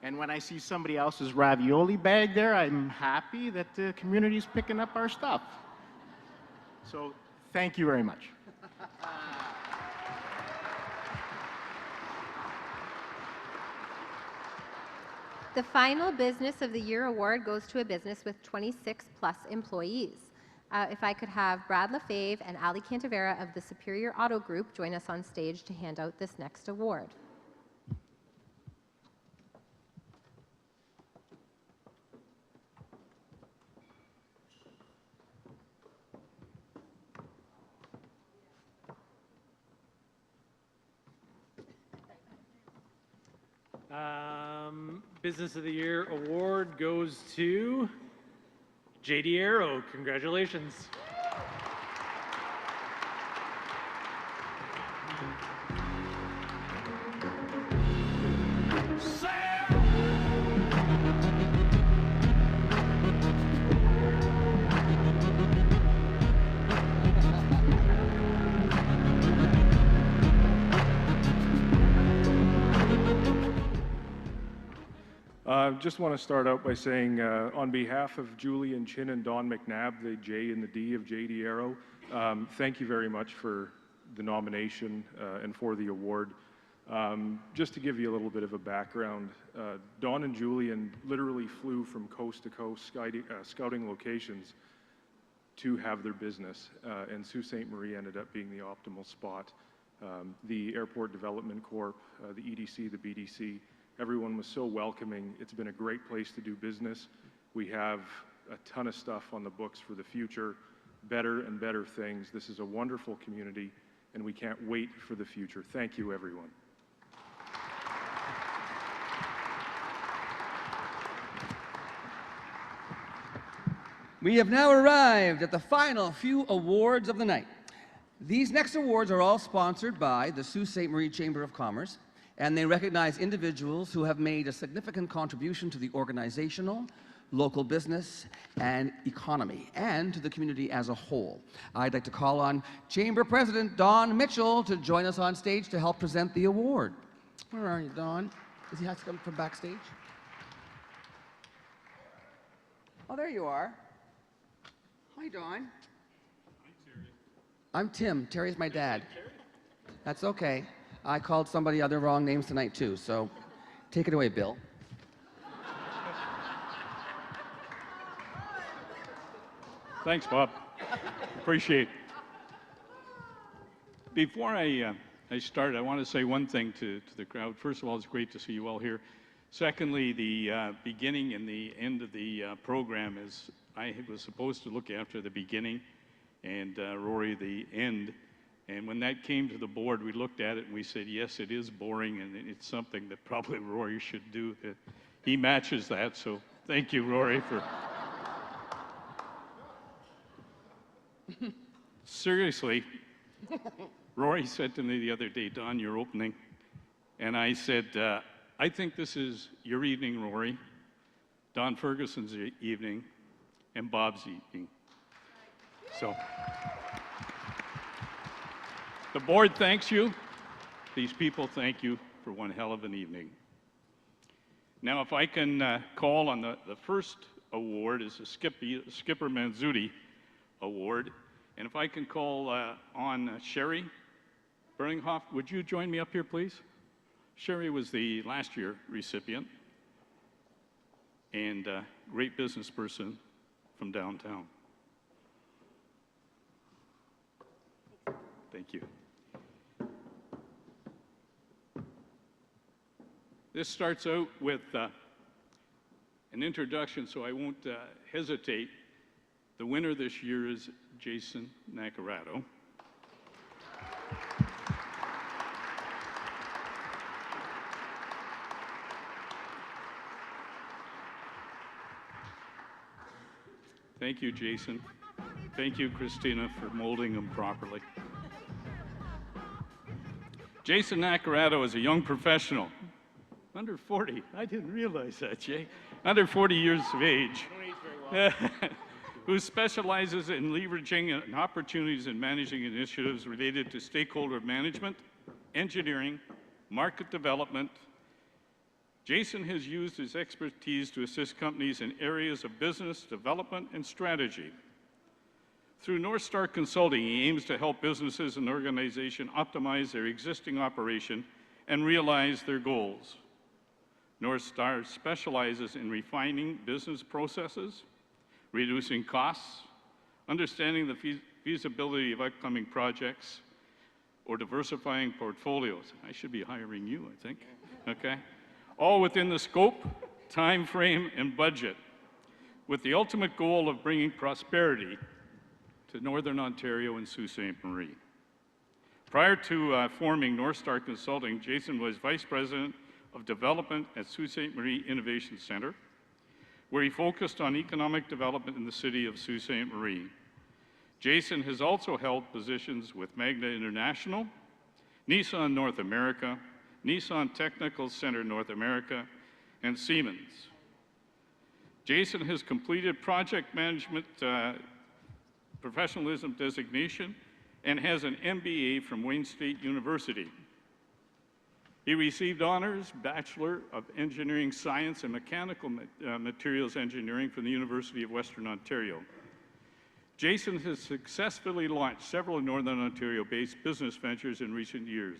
S: And when I see somebody else's ravioli bag there, I'm happy that the community's picking up our stuff. So thank you very much.
H: The final Business of the Year award goes to a business with 26 plus employees. If I could have Brad Lefebvre and Ali Cantavera of the Superior Auto Group join us on stage to hand out this next award.
X: Business of the Year award goes to JD Arrow. Congratulations.
Y: Just want to start out by saying, on behalf of Julie and Chin and Don McNabb, the J and the D of JD Arrow, thank you very much for the nomination and for the award. Just to give you a little bit of a background, Don and Julian literally flew from coast to coast scouting locations to have their business, and Sault Ste. Marie ended up being the optimal spot. The Airport Development Corp, the EDC, the BDC, everyone was so welcoming. It's been a great place to do business. We have a ton of stuff on the books for the future, better and better things. This is a wonderful community, and we can't wait for the future. Thank you, everyone.
F: We have now arrived at the final few awards of the night. These next awards are all sponsored by the Sault Ste. Marie Chamber of Commerce, and they recognize individuals who have made a significant contribution to the organizational, local business, and economy, and to the community as a whole. I'd like to call on Chamber President Don Mitchell to join us on stage to help present the award. Where are you, Don? Does he have to come from backstage? Oh, there you are. Hi, Don. Hi, Terry. I'm Tim. Terry's my dad. That's okay. I called somebody other wrong names tonight, too, so take it away, Bill.
B: Thanks, Bob. Appreciate it. Before I start, I want to say one thing to the crowd. First of all, it's great to see you all here. Secondly, the beginning and the end of the program is, I was supposed to look after the beginning and Rory the end. And when that came to the board, we looked at it and we said, yes, it is boring and it's something that probably Rory should do. He matches that, so thank you, Rory, for... Seriously, Rory said to me the other day, Don, you're opening. And I said, I think this is your evening, Rory, Don Ferguson's evening, and Bob's evening. So, the board thanks you. These people thank you for one hell of an evening. Now, if I can call on the first award is the Skipper Manzuti Award. And if I can call on Sherry Berlinghoff, would you join me up here, please? Sherry was the last year recipient and a great business person from downtown. Thank you. This starts out with an introduction, so I won't hesitate. The winner this year is Jasmyn Naccarato. Thank you, Jason. Thank you, Christina, for molding them properly. Jasmyn Naccarato is a young professional, under 40. I didn't realize that, Jay. Under 40 years of age. Who specializes in leveraging opportunities and managing initiatives related to stakeholder management, engineering, market development. Jason has used his expertise to assist companies in areas of business development and strategy. Through North Star Consulting, he aims to help businesses and organizations optimize their existing operation and realize their goals. North Star specializes in refining business processes, reducing costs, understanding the feasibility of upcoming projects, or diversifying portfolios. I should be hiring you, I think, okay? All within the scope, time frame, and budget, with the ultimate goal of bringing prosperity to Northern Ontario and Sault Ste. Marie. Prior to forming North Star Consulting, Jason was Vice President of Development at Sault Ste. Marie Innovation Centre, where he focused on economic development in the city of Sault Ste. Marie. Jason has also held positions with Magna International, Nissan North America, Nissan Technical Center North America, and Siemens. Jason has completed project management professionalism designation and has an MBA from Wayne State University. He received honors Bachelor of Engineering Science and Mechanical Materials Engineering from the University of Western Ontario. Jason has successfully launched several Northern Ontario-based business ventures in recent years.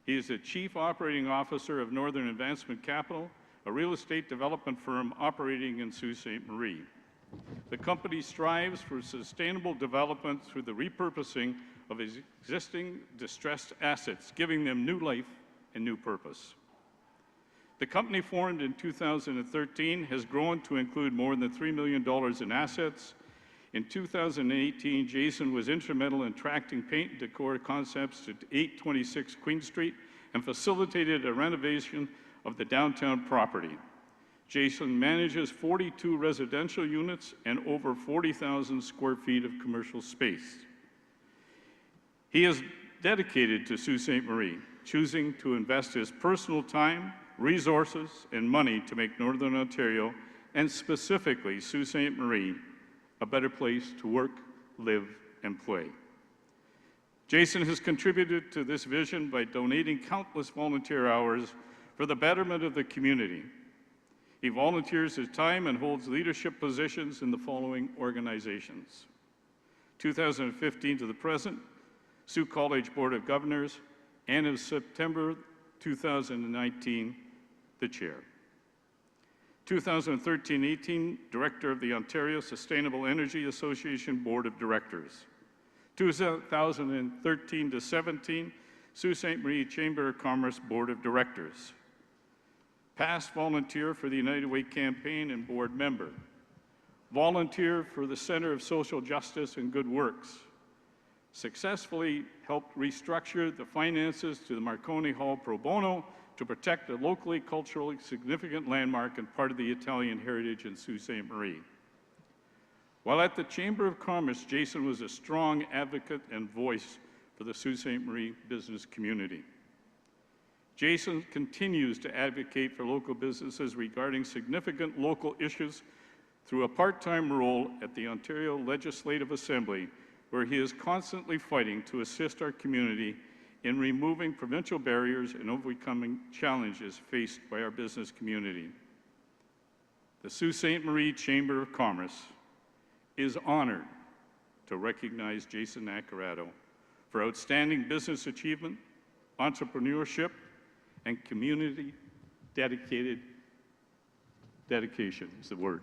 B: He is the Chief Operating Officer of Northern Advancement Capital, a real estate development firm operating in Sault Ste. Marie. The company strives for sustainable development through the repurposing of existing distressed assets, giving them new life and new purpose. The company, formed in 2013, has grown to include more than $3 million in assets. In 2018, Jason was instrumental in attracting paint and decor concepts to 826 Queen Street and facilitated a renovation of the downtown property. Jason manages 42 residential units and over 40,000 square feet of commercial space. He is dedicated to Sault Ste. Marie, choosing to invest his personal time, resources, and money to make Northern Ontario, and specifically Sault Ste. Marie, a better place to work, live, and play. Jason has contributed to this vision by donating countless volunteer hours for the betterment of the community. He volunteers his time and holds leadership positions in the following organizations: 2015 to the present, Sault College Board of Governors, and in September 2019, the chair. 2013-18, Director of the Ontario Sustainable Energy Association Board of Directors. 2013-17, Sault Ste. Marie Chamber of Commerce Board of Directors. Past volunteer for the United Way campaign and board member. Volunteer for the Center of Social Justice and Good Works. Successfully helped restructure the finances to the Marconi Hall pro bono to protect a locally culturally significant landmark and part of the Italian heritage in Sault Ste. Marie. While at the Chamber of Commerce, Jason was a strong advocate and voice for the Sault Ste. Marie business community. Jason continues to advocate for local businesses regarding significant local issues through a part-time role at the Ontario Legislative Assembly, where he is constantly fighting to assist our community in removing provincial barriers and overcoming challenges faced by our business community. The Sault Ste. Marie Chamber of Commerce is honored to recognize Jason Naccarato for outstanding business achievement, entrepreneurship, and community dedication is the word.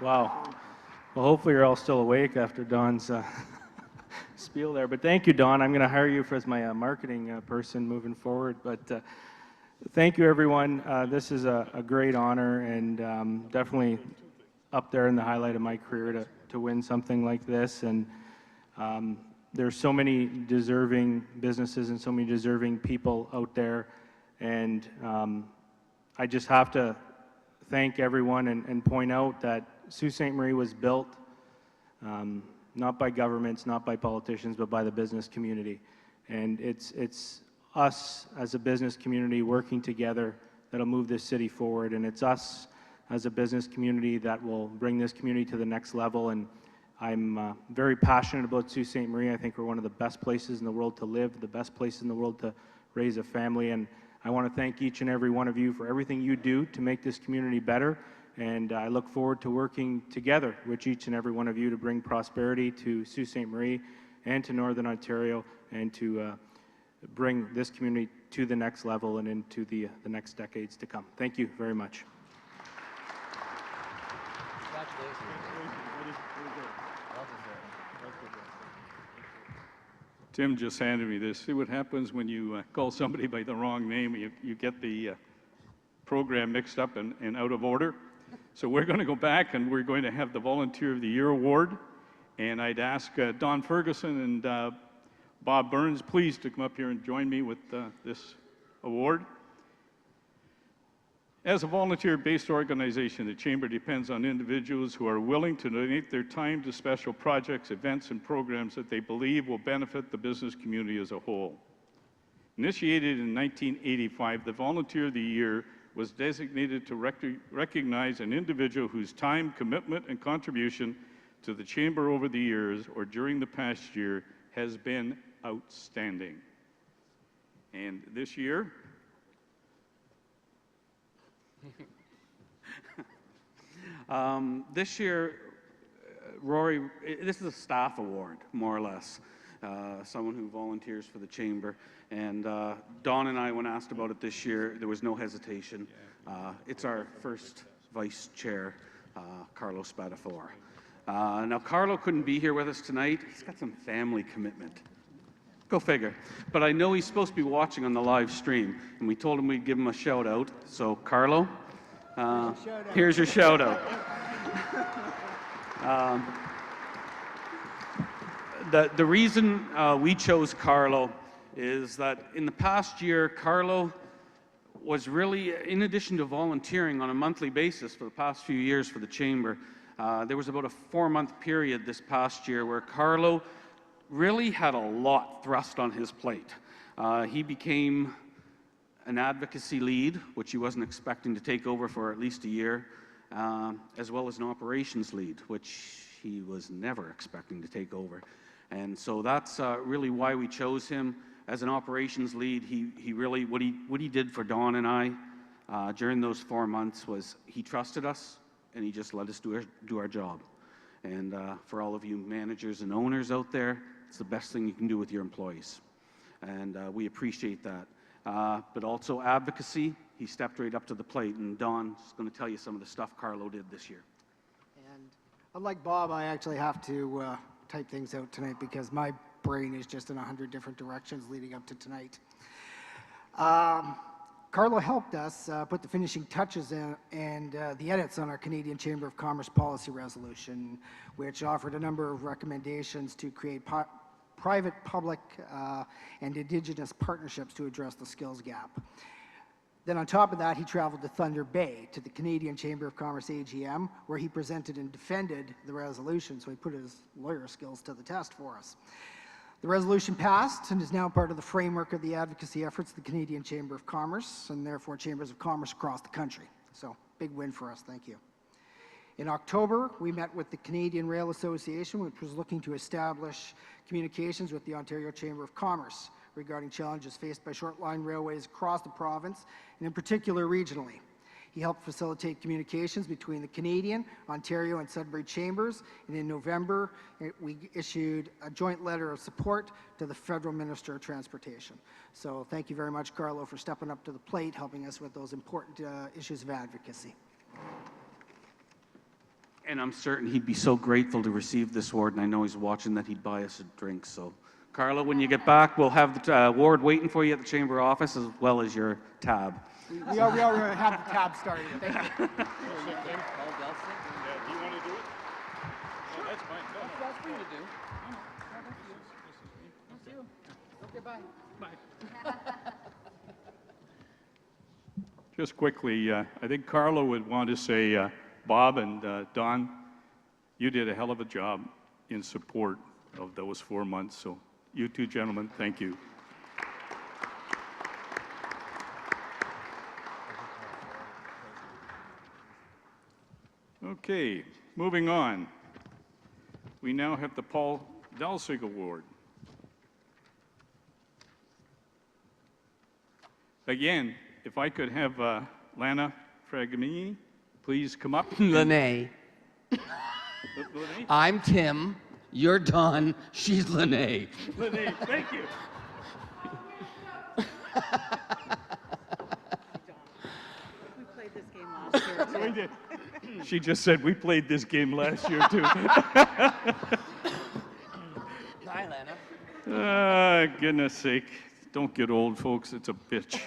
Q: Wow. Well, hopefully you're all still awake after Don's spiel there. But thank you, Don. I'm going to hire you as my marketing person moving forward. But thank you, everyone. This is a great honor and definitely up there in the highlight of my career to win something like this. And there's so many deserving businesses and so many deserving people out there. And I just have to thank everyone and point out that Sault Ste. Marie was built not by governments, not by politicians, but by the business community. And it's us as a business community working together that'll move this city forward. And it's us as a business community that will bring this community to the next level. And I'm very passionate about Sault Ste. Marie. I think we're one of the best places in the world to live, the best place in the world to raise a family. And I want to thank each and every one of you for everything you do to make this community better. And I look forward to working together with each and every one of you to bring prosperity to Sault Ste. Marie and to Northern Ontario and to bring this community to the next level and into the next decades to come. Thank you very much.
B: Tim just handed me this. See what happens when you call somebody by the wrong name. You get the program mixed up and out of order. So we're going to go back and we're going to have the Volunteer of the Year Award. And I'd ask Don Ferguson and Bob Burns, please, to come up here and join me with this award. As a volunteer-based organization, the Chamber depends on individuals who are willing to donate their time to special projects, events, and programs that they believe will benefit the business community as a whole. Initiated in 1985, the Volunteer of the Year was designated to recognize an individual whose time, commitment, and contribution to the Chamber over the years or during the past year has been outstanding. And this year,
D: Rory, this is a staff award, more or less. Someone who volunteers for the Chamber. And Don and I, when asked about it this year, there was no hesitation. It's our first Vice Chair, Carlo Spadafor. Now, Carlo couldn't be here with us tonight. He's got some family commitment. Go figure. But I know he's supposed to be watching on the live stream, and we told him we'd give him a shout out. So, Carlo, here's your shout out. The reason we chose Carlo is that in the past year, Carlo was really, in addition to volunteering on a monthly basis for the past few years for the Chamber, there was about a 4-month period this past year where Carlo really had a lot thrust on his plate. He became an advocacy lead, which he wasn't expecting to take over for at least a year, as well as an operations lead, which he was never expecting to take over. And so that's really why we chose him as an operations lead. He really, what he did for Dawn and I during those 4 months was he trusted us and he just let us do our job. And for all of you managers and owners out there, It's the best thing you can do with your employees. And we appreciate that. But also advocacy, he stepped right up to the plate, and Don's going to tell you some of the stuff Carlo did this year.
A: And unlike Bob, I actually have to type things out tonight because my brain is just in 100 different directions leading up to tonight. Carlo helped us put the finishing touches in and the edits on our Canadian Chamber of Commerce policy resolution, which offered a number of recommendations to create private, public, and Indigenous partnerships to address the skills gap. Then on top of that, he traveled to Thunder Bay to the Canadian Chamber of Commerce AGM, where he presented and defended the resolution, so he put his lawyer skills to the test for us. The resolution passed and is now part of the framework of the advocacy efforts of the Canadian Chamber of Commerce and therefore chambers of commerce across the country. So, big win for us, thank you. In October, we met with the Canadian Rail Association, which was looking to establish communications with the Ontario Chamber of Commerce regarding challenges faced by short-line railways across the province, and in particular regionally. He helped facilitate communications between the Canadian, Ontario, and Sudbury chambers, and in November, we issued a joint letter of support to the Federal Minister of Transportation. So thank you very much, Carlo, for stepping up to the plate, helping us with those important issues of advocacy.
D: And I'm certain he'd be so grateful to receive this award, and I know he's watching, that he'd buy us a drink. So, Carlo, when you get back, we'll have the award waiting for you at the Chamber office, as well as your tab.
A: We already have the tab started. Thank you.
B: Do you want to do it? No, that's fine.
F: That's for you to do. Okay, bye.
B: Just quickly, I think Carlo would want to say, Bob and Don, you did a hell of a job in support of those 4 months. So you two gentlemen, thank you. Okay, moving on. We now have the Paul Delsig Award. Again, if I could have Lana Fragamini please come up.
F: Lene. I'm Tim. You're Don. She's Lene.
B: Lene, thank you.
J: We played this game last year, too.
B: We did. She just said we played this game last year too.
F: Hi, Lana.
B: Goodness sake. Don't get old, folks. It's a bitch.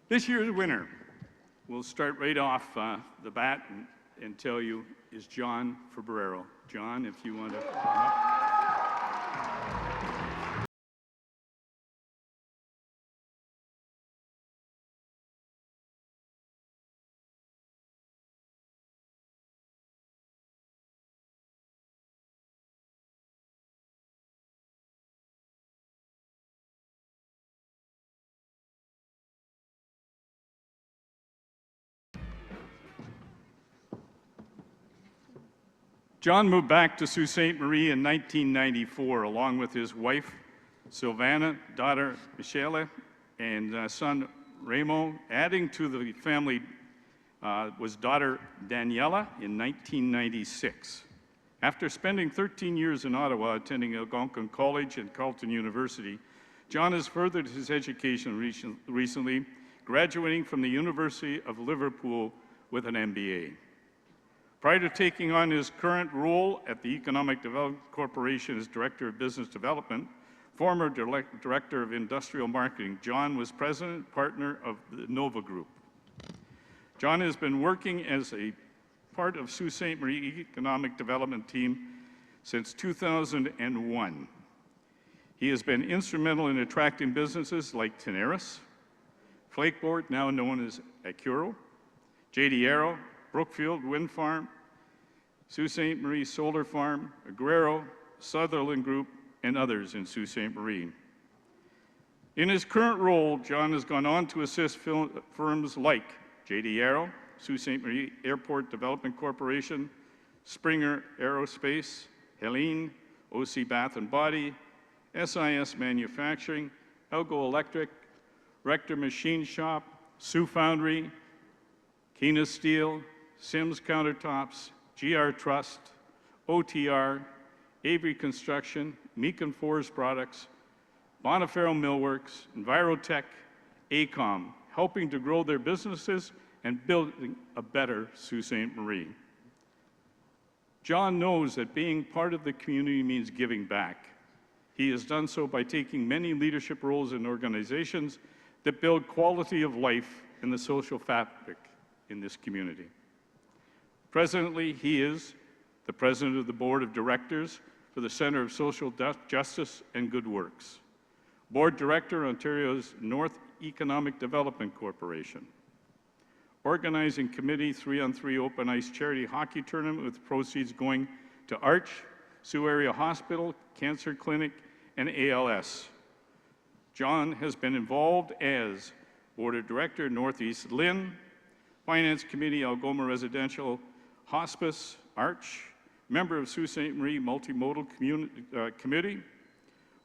B: This year's winner, we'll start right off the bat and tell you, is John Fabrero. John, if you want to come up. John moved back to Sault Ste. Marie in 1994, along with his wife, Sylvana, daughter, Michele, and son, Raymond. Adding to the family was daughter, Daniela, in 1996. After spending 13 years in Ottawa, attending Algonquin College and Carleton University, John has furthered his education recently, graduating from the University of Liverpool with an MBA. Prior to taking on his current role at the Economic Development Corporation as Director of Business Development, former Director of Industrial Marketing, John was President Partner of the Nova Group. John has been working as a part of Sault Ste. Marie Economic Development Team since 2001. He has been instrumental in attracting businesses like Tenaris, Flakeboard, now known as Accuro, JD Arrow, Brookfield Wind Farm, Sault Ste. Marie Solar Farm, Agrero, Sutherland Group, and others in Sault Ste. Marie. In his current role, John has gone on to assist firms like JD Arrow, Sault Ste. Marie Airport Development Corporation, Springer Aerospace, Helene, OC Bath and Body, SIS Manufacturing, Elgo Electric, Rector Machine Shop, Sioux Foundry, Kena Steel, Sims Countertops, GR Trust, OTR, Avery Construction, Meekin Forest Products, Boniferro Millworks, Envirotech, ACOM, helping to grow their businesses and building a better Sault Ste. Marie. John knows that being part of the community means giving back. He has done so by taking many leadership roles in organizations that build quality of life in the social fabric in this community. Presently, he is the president of the board of directors for the Centre of Social Justice and Good Works, board director, Ontario's North Economic Development Corporation, organizing committee 3-on-3 open ice charity hockey tournament with proceeds going to Arch, Sioux Area Hospital, Cancer Clinic, and ALS. John has been involved as board of director, Northeast Lynn, finance committee, Algoma Residential Hospice, Arch, member of Sault Ste. Marie Multimodal Committee,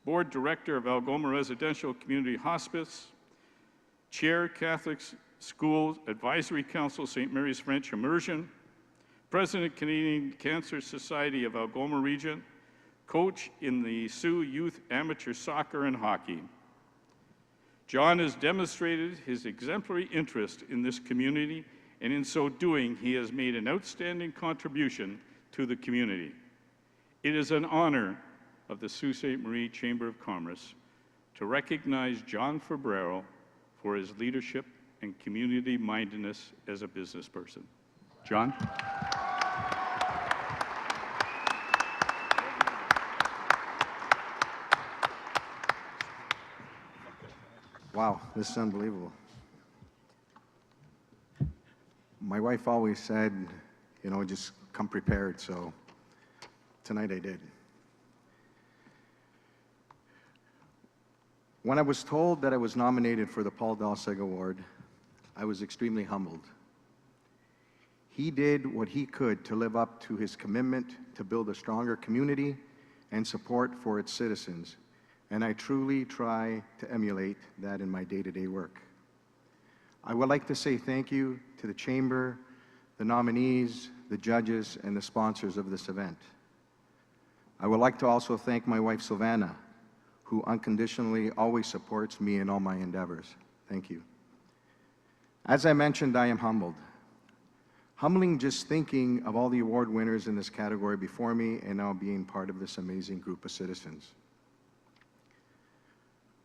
B: board director of Algoma Residential Community Hospice, chair Catholic School Advisory Council, St. Mary's French Immersion, president Canadian Cancer Society of Algoma Region, coach in the Sioux Youth Amateur Soccer and Hockey. John has demonstrated his exemplary interest in this community, and in so doing, he has made an outstanding contribution to the community. It is an honor of the Sault Ste. Marie Chamber of Commerce to recognize John Fabrero for his leadership and community mindedness as a business person. John?
E: Wow, this is unbelievable. My wife always said, you know, just come prepared, so tonight I did. When I was told that I was nominated for the Paul Dalseg Award, I was extremely humbled. He did what he could to live up to his commitment to build a stronger community and support for its citizens, and I truly try to emulate that in my day-to-day work. I would like to say thank you to the Chamber, the nominees, the judges, and the sponsors of this event. I would like to also thank my wife, Sylvana, who unconditionally always supports me in all my endeavors. Thank you. As I mentioned, I am humbled. Humbling just thinking of all the award winners in this category before me and now being part of this amazing group of citizens.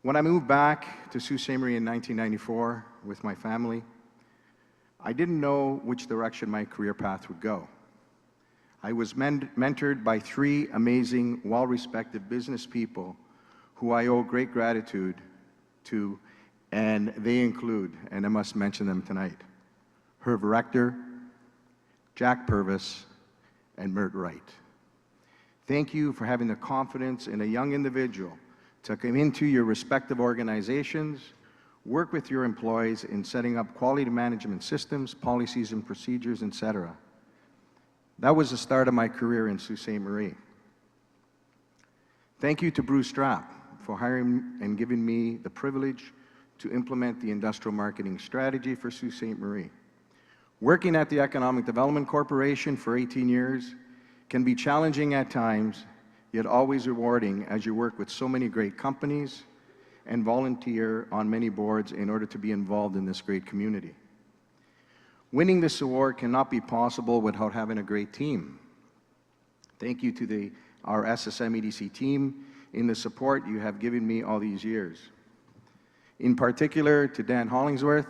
E: When I moved back to Sault Ste. Marie in 1994 with my family, I didn't know which direction my career path would go. I was mentored by three amazing, well-respected business people who I owe great gratitude to, and they include, and I must mention them tonight, Herb Rector, Jack Purvis, and Mert Wright. Thank you for having the confidence in a young individual to come into your respective organizations, work with your employees in setting up quality management systems, policies and procedures, etc. That was the start of my career in Sault Ste. Marie. Thank you to Bruce Strapp for hiring and giving me the privilege to implement the industrial marketing strategy for Sault Ste. Marie. Working at the Economic Development Corporation for 18 years can be challenging at times, yet always rewarding as you work with so many great companies and volunteer on many boards in order to be involved in this great community. Winning this award cannot be possible without having a great team. Thank you to our SSM EDC team in the support you have given me all these years. In particular, to Dan Hollingsworth,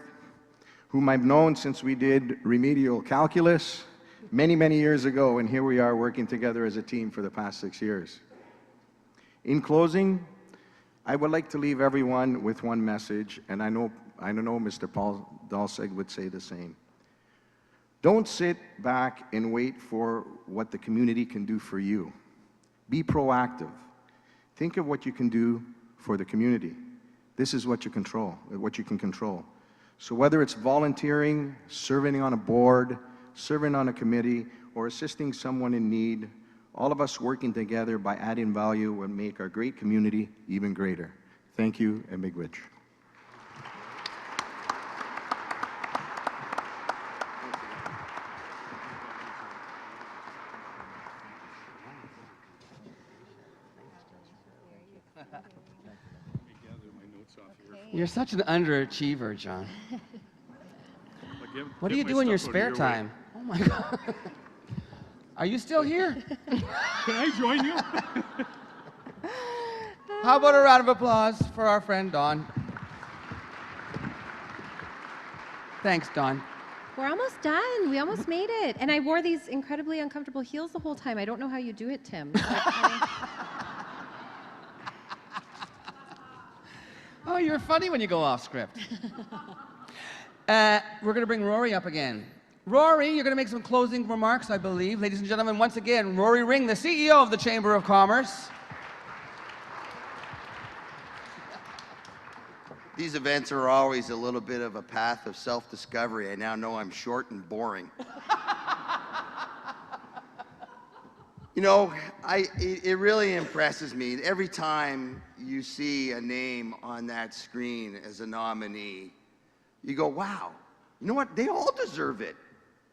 E: whom I've known since we did remedial calculus many, many years ago, and here we are working together as a team for the past 6 years. In closing, I would like to leave everyone with one message, and I know Mr. Paul Dalseg would say the same. Don't sit back and wait for what the community can do for you. Be proactive. Think of what you can do for the community. This is what you can control. So whether it's volunteering, serving on a board, serving on a committee, or assisting someone in need, all of us working together by adding value will make our great community even greater. Thank you, and Miigwech.
F: You're such an underachiever, John. What do you do in your spare time? Oh my God. Are you still here?
B: Can I join you?
F: How about a round of applause for our friend Dawn? Thanks, Dawn.
H: We're almost done. We almost made it. And I wore these incredibly uncomfortable heels the whole time. I don't know how you do it, Tim.
F: Oh, you're funny when you go off script. We're going to bring Rory up again. Rory, you're going to make some closing remarks, I believe. Ladies and gentlemen, once again, Rory Ring, the CEO of the Chamber of Commerce.
C: These events are always a little bit of a path of self-discovery. I now know I'm short and boring. You know, it really impresses me. Every time you see a name on that screen as a nominee, you go, wow, you know what? They all deserve it.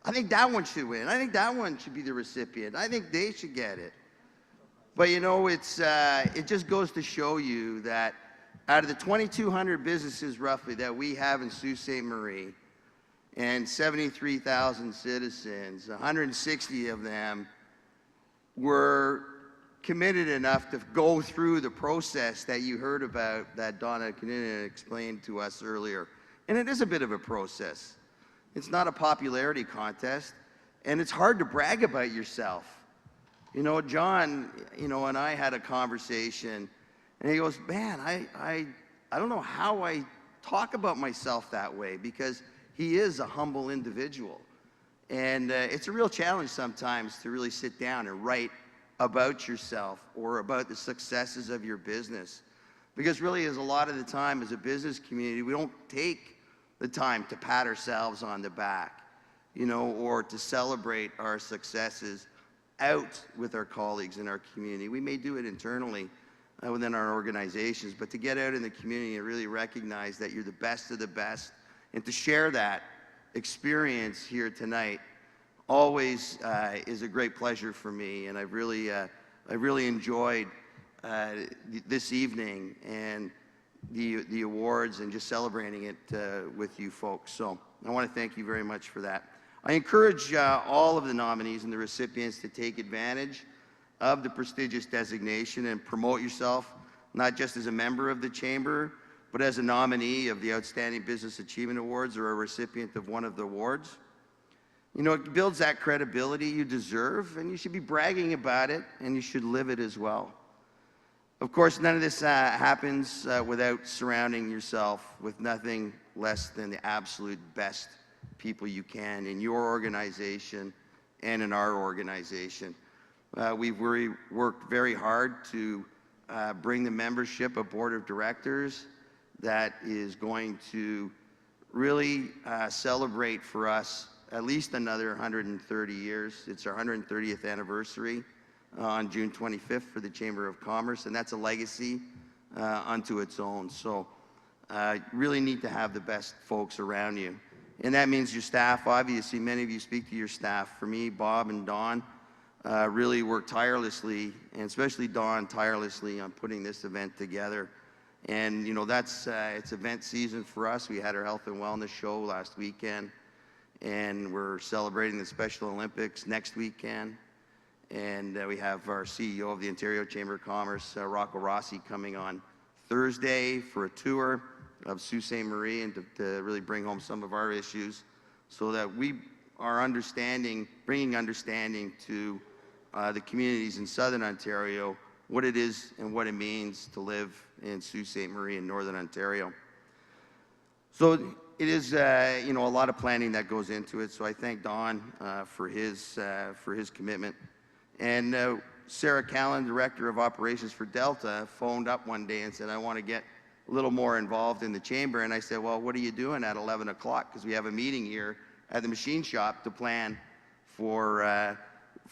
C: I think that one should win. I think that one should be the recipient. I think they should get it. But you know, it just goes to show you that out of the 2,200 businesses roughly that we have in Sault Ste. Marie and 73,000 citizens, 160 of them were committed enough to go through the process that you heard about that Donna Kinnunen explained to us earlier. And it is a bit of a process. It's not a popularity contest, and it's hard to brag about yourself. You know, John, you know, and I had a conversation, and he goes, man, I don't know how I talk about myself that way, because he is a humble individual. And it's a real challenge sometimes to really sit down and write about yourself or about the successes of your business. Because really, as a lot of the time as a business community, we don't take the time to pat ourselves on the back, you know, or to celebrate our successes out with our colleagues in our community. We may do it internally within our organizations, but to get out in the community and really recognize that you're the best of the best and to share that experience here tonight always is a great pleasure for me. And I've really enjoyed this evening and the awards and just celebrating it with you folks. So I want to thank you very much for that. I encourage all of the nominees and the recipients to take advantage of the prestigious designation and promote yourself, not just as a member of the Chamber, but as a nominee of the Outstanding Business Achievement Awards or a recipient of one of the awards. You know, it builds that credibility you deserve, and you should be bragging about it, and you should live it as well. Of course, none of this happens without surrounding yourself with nothing less than the absolute best people you can in your organization and in our organization. We've worked very hard to bring the membership of board of directors that is going to really celebrate for us at least another 130 years. It's our 130th anniversary on June 25th for the Chamber of Commerce, and that's a legacy unto its own. So really need to have the best folks around you. And that means your staff. Obviously, many of you speak to your staff. For me, Bob and Don really work tirelessly, and especially Don tirelessly on putting this event together. And you know, it's event season for us. We had our health and wellness show last weekend, and we're celebrating the Special Olympics next weekend. And we have our CEO of the Ontario Chamber of Commerce, Rocco Rossi, coming on Thursday for a tour of Sault Ste. Marie and to really bring home some of our issues so that we are bringing understanding to the communities in Southern Ontario, what it is and what it means to live in Sault Ste. Marie in Northern Ontario. So it is, you know, a lot of planning that goes into it. So I thank Don for his commitment. And Sarah Callan, Director of Operations for Delta, phoned up one day and said, I want to get a little more involved in the Chamber. And I said, well, what are you doing at 11 o'clock? Because we have a meeting here at the machine shop to plan for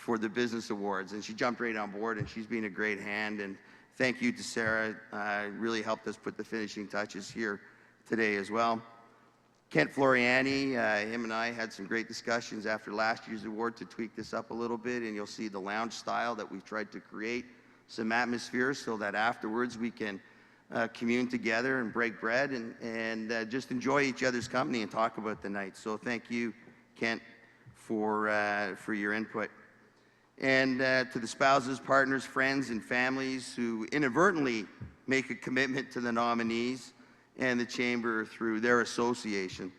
C: the business awards. And she jumped right on board, and she's been a great hand. And thank you to Sarah. Really helped us put the finishing touches here today as well. Kent Floriani, him and I had some great discussions after last year's award to tweak this up a little bit, and you'll see the lounge style that we've tried to create some atmosphere so that afterwards we can commune together and break bread and just enjoy each other's company and talk about the night. So thank you, Kent, for your input. And to the spouses, partners, friends, and families who inadvertently make a commitment to the nominees and the Chamber through their association.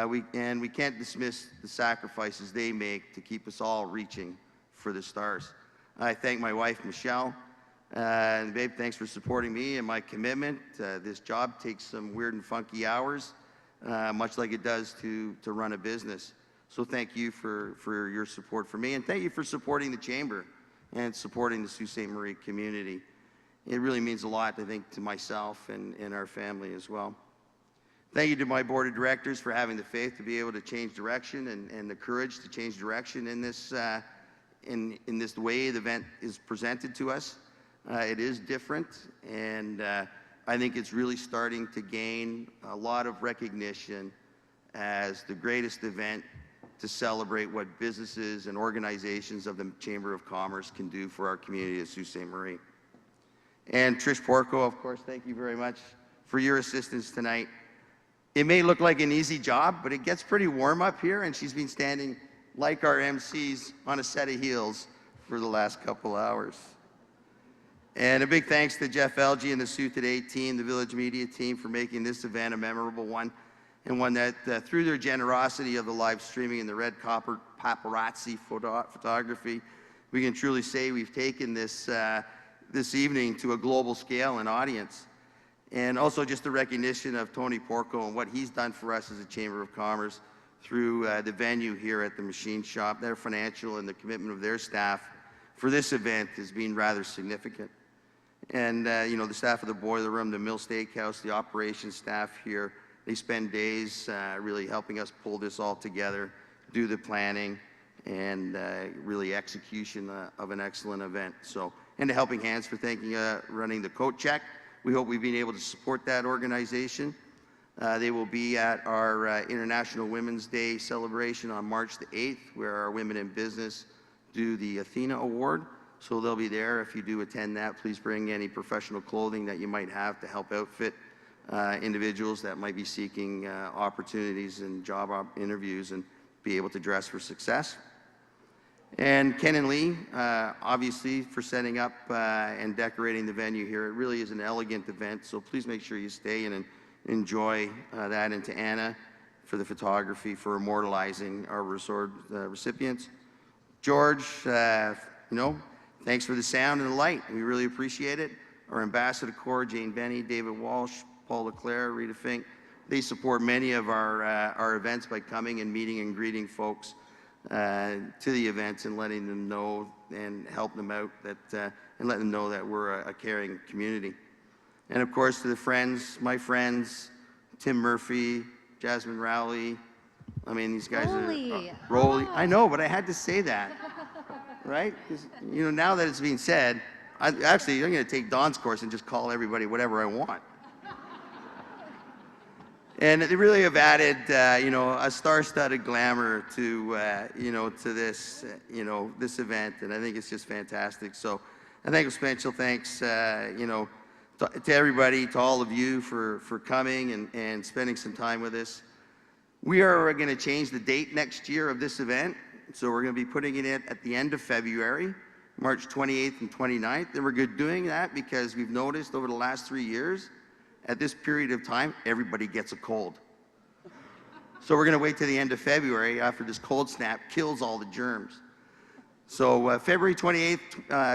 C: We can't dismiss the sacrifices they make to keep us all reaching for the stars. I thank my wife, Michelle. And babe, thanks for supporting me and my commitment. This job takes some weird and funky hours, much like it does to run a business. So thank you for your support for me, and thank you for supporting the Chamber and supporting the Sault Ste. Marie community. It really means a lot, I think, to myself and our family as well. Thank you to my board of directors for having the faith to be able to change direction and the courage to change direction in this way the event is presented to us. It is different, and I think it's really starting to gain a lot of recognition as the greatest event to celebrate what businesses and organizations of the Chamber of Commerce can do for our community of Sault Ste. Marie. And Trish Porco, of course, thank you very much for your assistance tonight. It may look like an easy job, but it gets pretty warm up here, and she's been standing like our MCs on a set of heels for the last couple hours. And a big thanks to Jeff Elgie and the Sault Today team, the Village Media team, for making this event a memorable one, and one that, through their generosity of the live streaming and the red copper paparazzi photography, we can truly say we've taken this, this evening to a global scale and audience. And also just the recognition of Tony Porco and what he's done for us as a Chamber of Commerce through the venue here at the Machine Shop. Their financial and the commitment of their staff for this event has been rather significant. And, you know, the staff of the Boiler Room, the Mill Steakhouse, the operations staff here, they spend days really helping us pull this all together, do the planning, and really execution of an excellent event. So, and the Helping Hands for running the coat check. We hope we've been able to support that organization. They will be at our International Women's Day celebration on March the 8th, where our Women in Business do the Athena Award. So they'll be there. If you do attend that, please bring any professional clothing that you might have to help outfit individuals that might be seeking opportunities and job interviews and be able to dress for success. And Ken and Lee, obviously, for setting up and decorating the venue here. It really is an elegant event, so please make sure you stay and enjoy that. And to Anna for the photography, for immortalizing our resort recipients. George, you know, thanks for the sound and the light. We really appreciate it. Our Ambassador Corps, Jane Benny, David Walsh, Paul Leclerc, Rita Fink, they support many of our events by coming and meeting and greeting folks to the events and letting them know and help them out that, and let them know that we're a caring community. And of course, to the friends, my friends, Tim Murphy, Jasmyn Rowley. I mean, these guys
H: Rowley.
C: are Rowley. I know, but I had to say that, right? Because, you know, now that it's being said, I'm going to take Don's course and just call everybody whatever I want. And they really have added, you know, a star-studded glamour to, you know, to this, you know, this event, and I think it's just fantastic. So, I think special thanks, you know, to everybody, to all of you for coming and spending some time with us. We are going to change the date next year of this event, so we're going to be putting it at the end of February, March 28th and 29th, and we're good doing that because we've noticed over the last 3 years, at this period of time, everybody gets a cold. So we're going to wait till the end of February after this cold snap kills all the germs. So February 28th,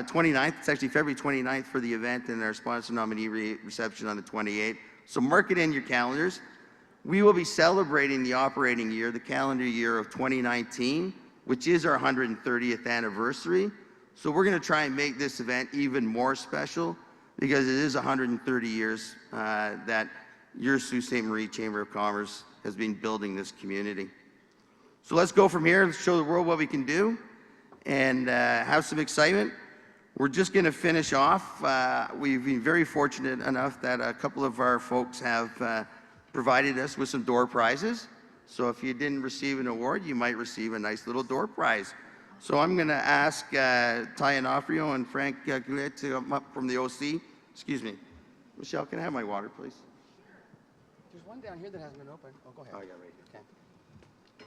C: 29th, it's actually February 29th for the event and our sponsor nominee reception on the 28th. So mark it in your calendars. We will be celebrating the operating year, the calendar year of 2019, which is our 130th anniversary. So we're going to try and make this event even more special because it is 130 years that your Sault Ste. Marie Chamber of Commerce has been building this community. So let's go from here. Let's show the world what we can do and have some excitement. We're just going to finish off. We've been very fortunate enough that a couple of our folks have provided us with some door prizes. So if you didn't receive an award, you might receive a nice little door prize So I'm going to ask Ty Onofrio and Frank Goulet to come up from the OC. Excuse me. Michelle, can I have my water, please?
F: There's one down here that hasn't been opened. Oh, go ahead.
C: Oh, yeah, right here.
F: Okay.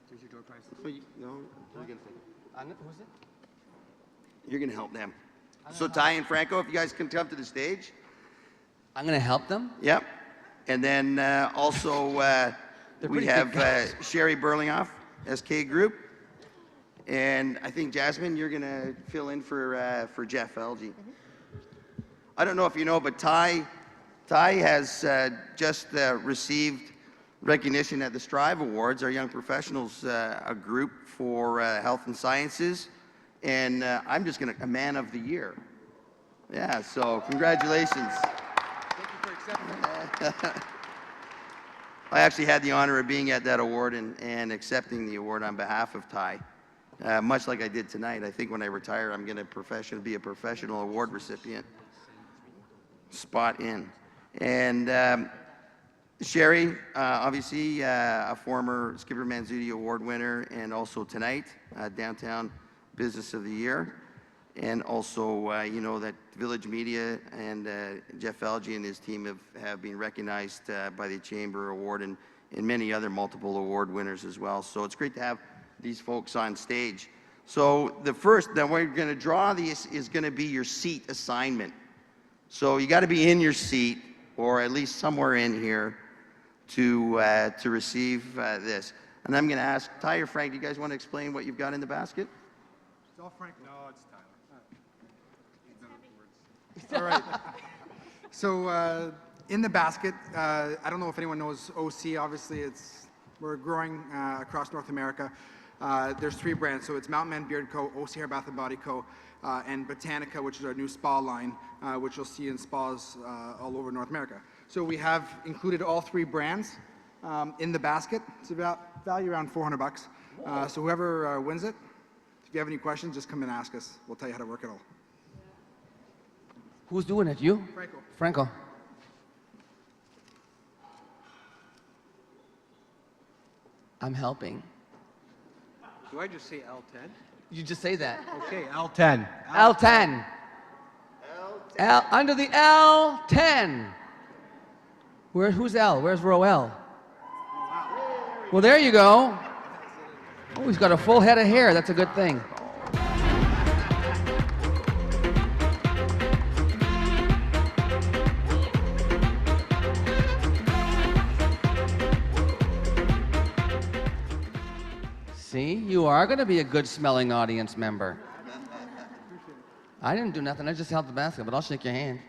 F: Here's your door prize.
C: No, you're going to
F: Who's it?
C: You're going to help them. So Ty and Franco, if you guys can come to the stage.
F: I'm going to help them?
C: Yep. And then also we have Sherry Burlingoff, SK Group. And I think, Jasmyn, you're going to fill in for Jeff Elgie. I don't know if you know, but Ty has just received recognition at the Strive Awards, our Young Professionals group for health and sciences. And I'm just going to, a Man of the Year. Yeah, so congratulations.
F: Thank you for accepting.
C: I actually had the honor of being at that award and accepting the award on behalf of Ty. Much like I did tonight. I think when I retire, I'm going to be a professional award recipient. Spot in. And Sherry, obviously a former Skipper Manzuti Award winner, and also tonight, Downtown Business of the Year. And also, you know that Village Media and Jeff Elgie and his team have been recognized by the Chamber Award and many other multiple award winners as well. So it's great to have these folks on stage. So the first that we're going to draw these is going to be your seat assignment. So you got to be in your seat, or at least somewhere in here, to receive this. And I'm going to ask Ty or Frank, do you guys want to explain what you've got in the basket?
I: It's all Frank. No, it's Tyler. All right. So in the basket, I don't know if anyone knows OC. Obviously, we're growing across North America. There's 3 brands. So it's Mountain Man Beard Co., OC Hair Bath & Body Co., and Botanica, which is our new spa line, which you'll see in spas all over North America. So we have included all 3 brands in the basket. It's about value around $400. So whoever wins it, if you have any questions, just come and ask us. We'll tell you how to work it all.
F: Who's doing it? You?
I: Franco.
F: Franco. I'm helping.
P: Do I just say L10?
F: You just say that.
P: Okay, L10.
F: L10. Under the L10. Who's L? Where's row L? Well, there you go. Oh, he's got a full head of hair. That's a good thing. See, you are going to be a good smelling audience member. I didn't do nothing. I just held the basket, but I'll shake your hand.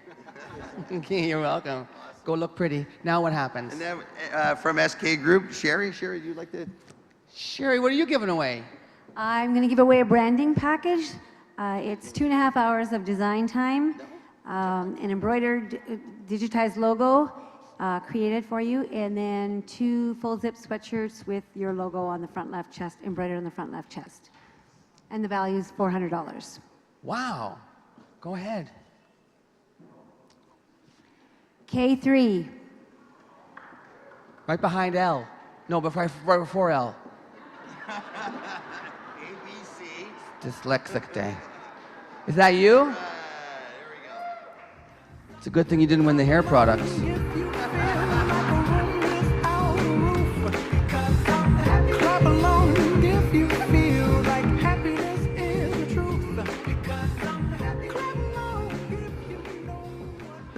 F: Okay, you're welcome. Go look pretty. Now what happens?
C: And then from SK Group, Sherry, would you like to?
F: Sherry, what are you giving away?
G: I'm going to give away a branding package. It's 2.5 hours of design time, an embroidered, digitized logo created for you, and then 2 full zip sweatshirts with your logo on the front left chest, embroidered on the front left chest. And the value is $400.
F: Wow. Go ahead.
G: K3.
F: Right behind L. No, but right before L.
C: ABC.
F: Dyslexic day. Is that you?
C: There we go.
F: It's a good thing you didn't win the hair products.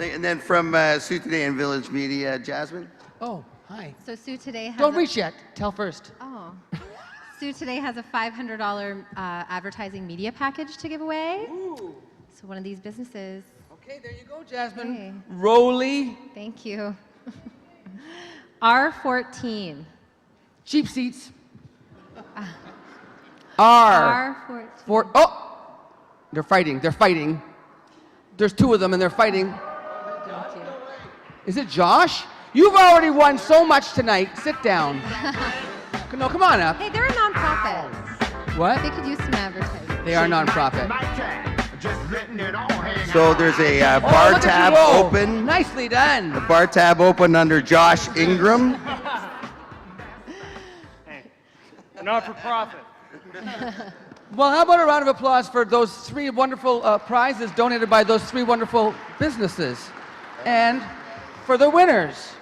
C: And then from Sault Ste and Village Media, Jasmyn.
F: Oh, hi.
H: So Sue today has
F: Don't reach yet. Tell first.
H: Oh. Sue today has a $500 advertising media package to give away.
F: Ooh.
H: So one of these businesses.
F: Okay, there you go, Jasmyn.
H: Okay.
F: Rowley.
H: Thank you. R14.
F: Cheap seats. R.
H: R14.
F: Oh! They're fighting. They're fighting. There's 2 of them and they're fighting.
H: Thank you.
F: Is it Josh? You've already won so much tonight. Sit down. No, come on up.
H: Hey, they're a nonprofit.
F: What?
H: They could use some advertising.
F: They are nonprofit.
C: So there's a
F: Oh,
C: bar
F: look at
C: tab
F: you. Oh,
C: open.
F: Nicely done.
C: The bar tab open under Josh Ingram.
X: Not for profit.
F: Well, how about a round of applause for those 3 wonderful prizes donated by those 3 wonderful businesses, and for the winners.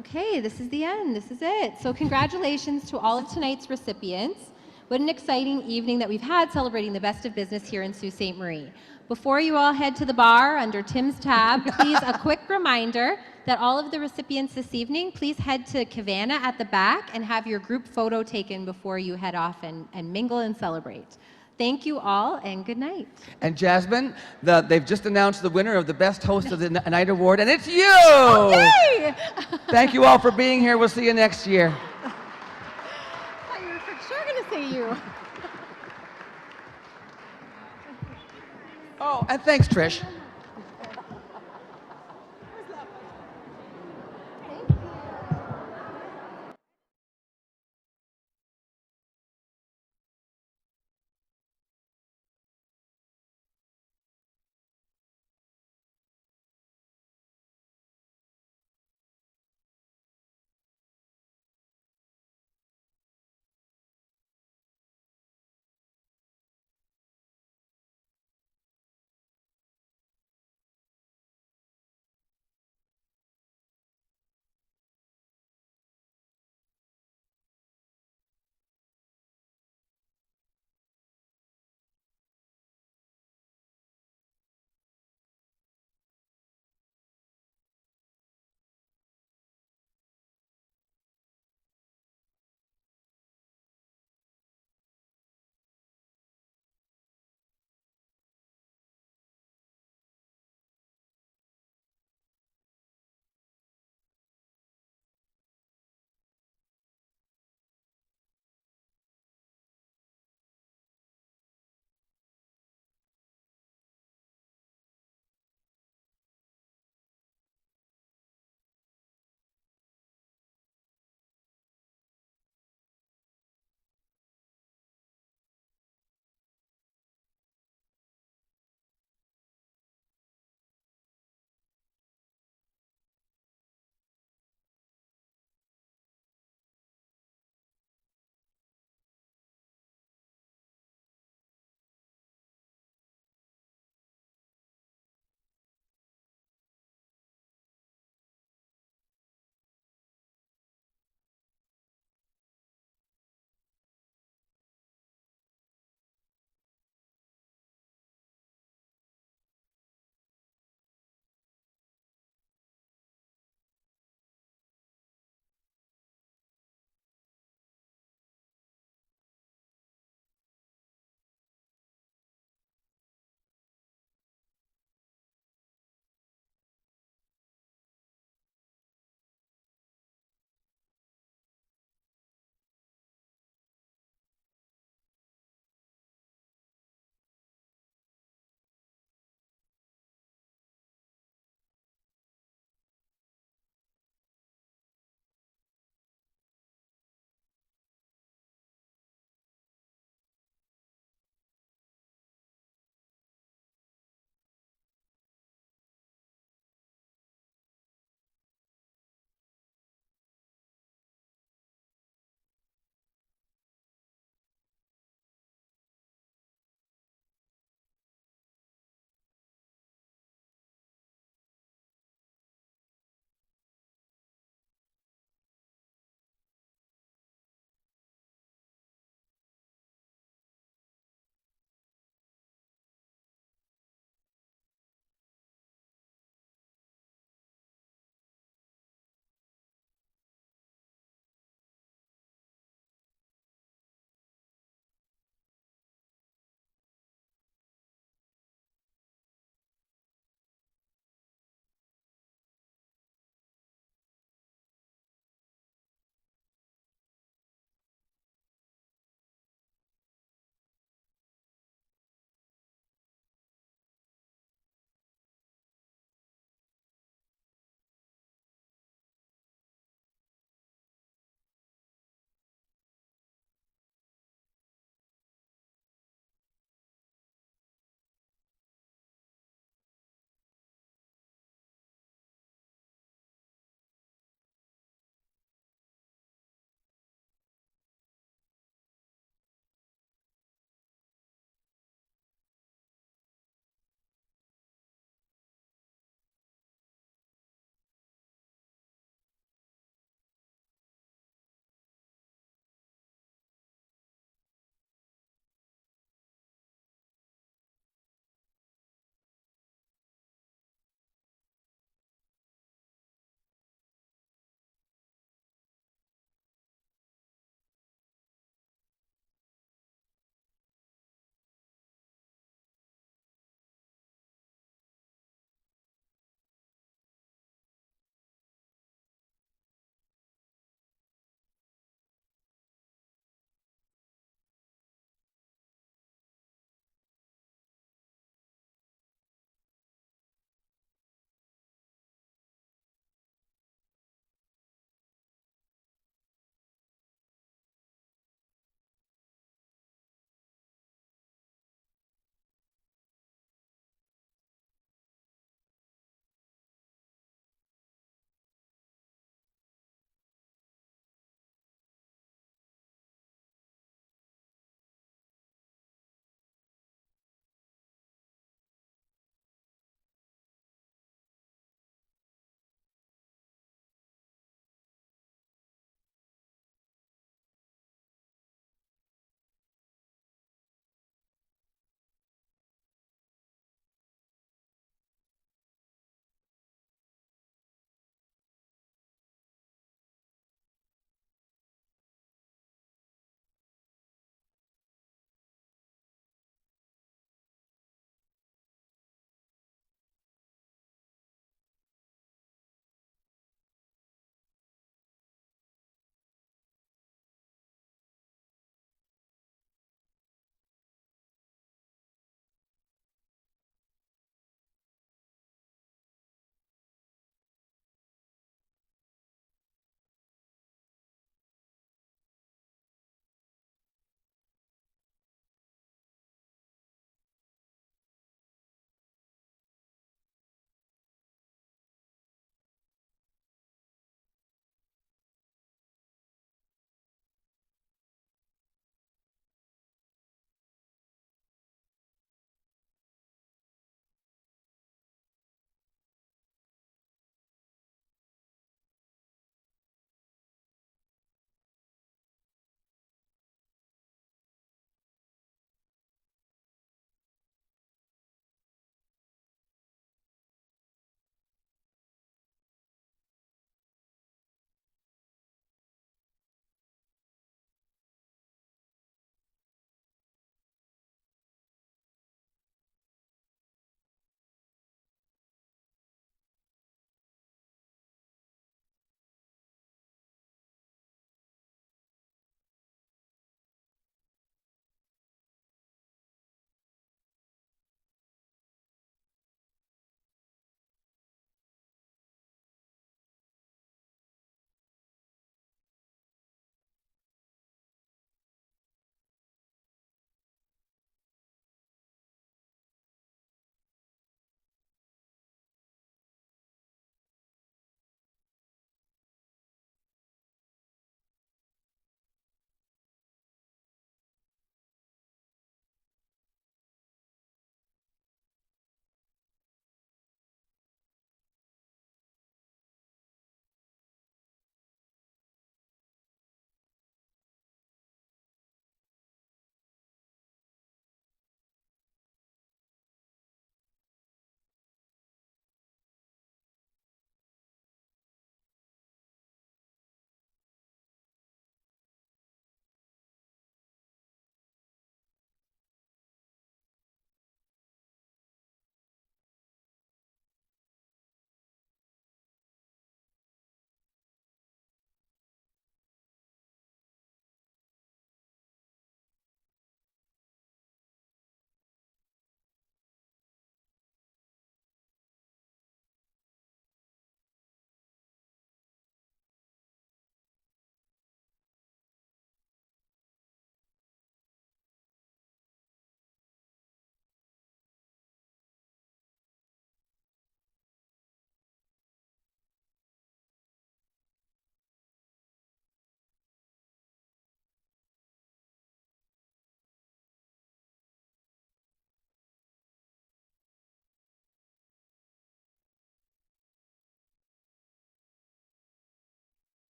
H: Okay, this is the end. This is it. So congratulations to all of tonight's recipients. What an exciting evening that we've had celebrating the best of business here in Sault Ste. Marie. Before you all head to the bar under Tim's tab, please a quick reminder that all of the recipients this evening, please head to Cavanna at the back and have your group photo taken before you head off and mingle and celebrate. Thank you all and good night.
F: And Jasmyn, they've just announced the winner of the Best Host of the Night Award, and it's you!
H: Yay!
F: Thank you all for being here. We'll see you next year.
H: I thought you were for sure going to say you.
F: Oh, and thanks, Trish.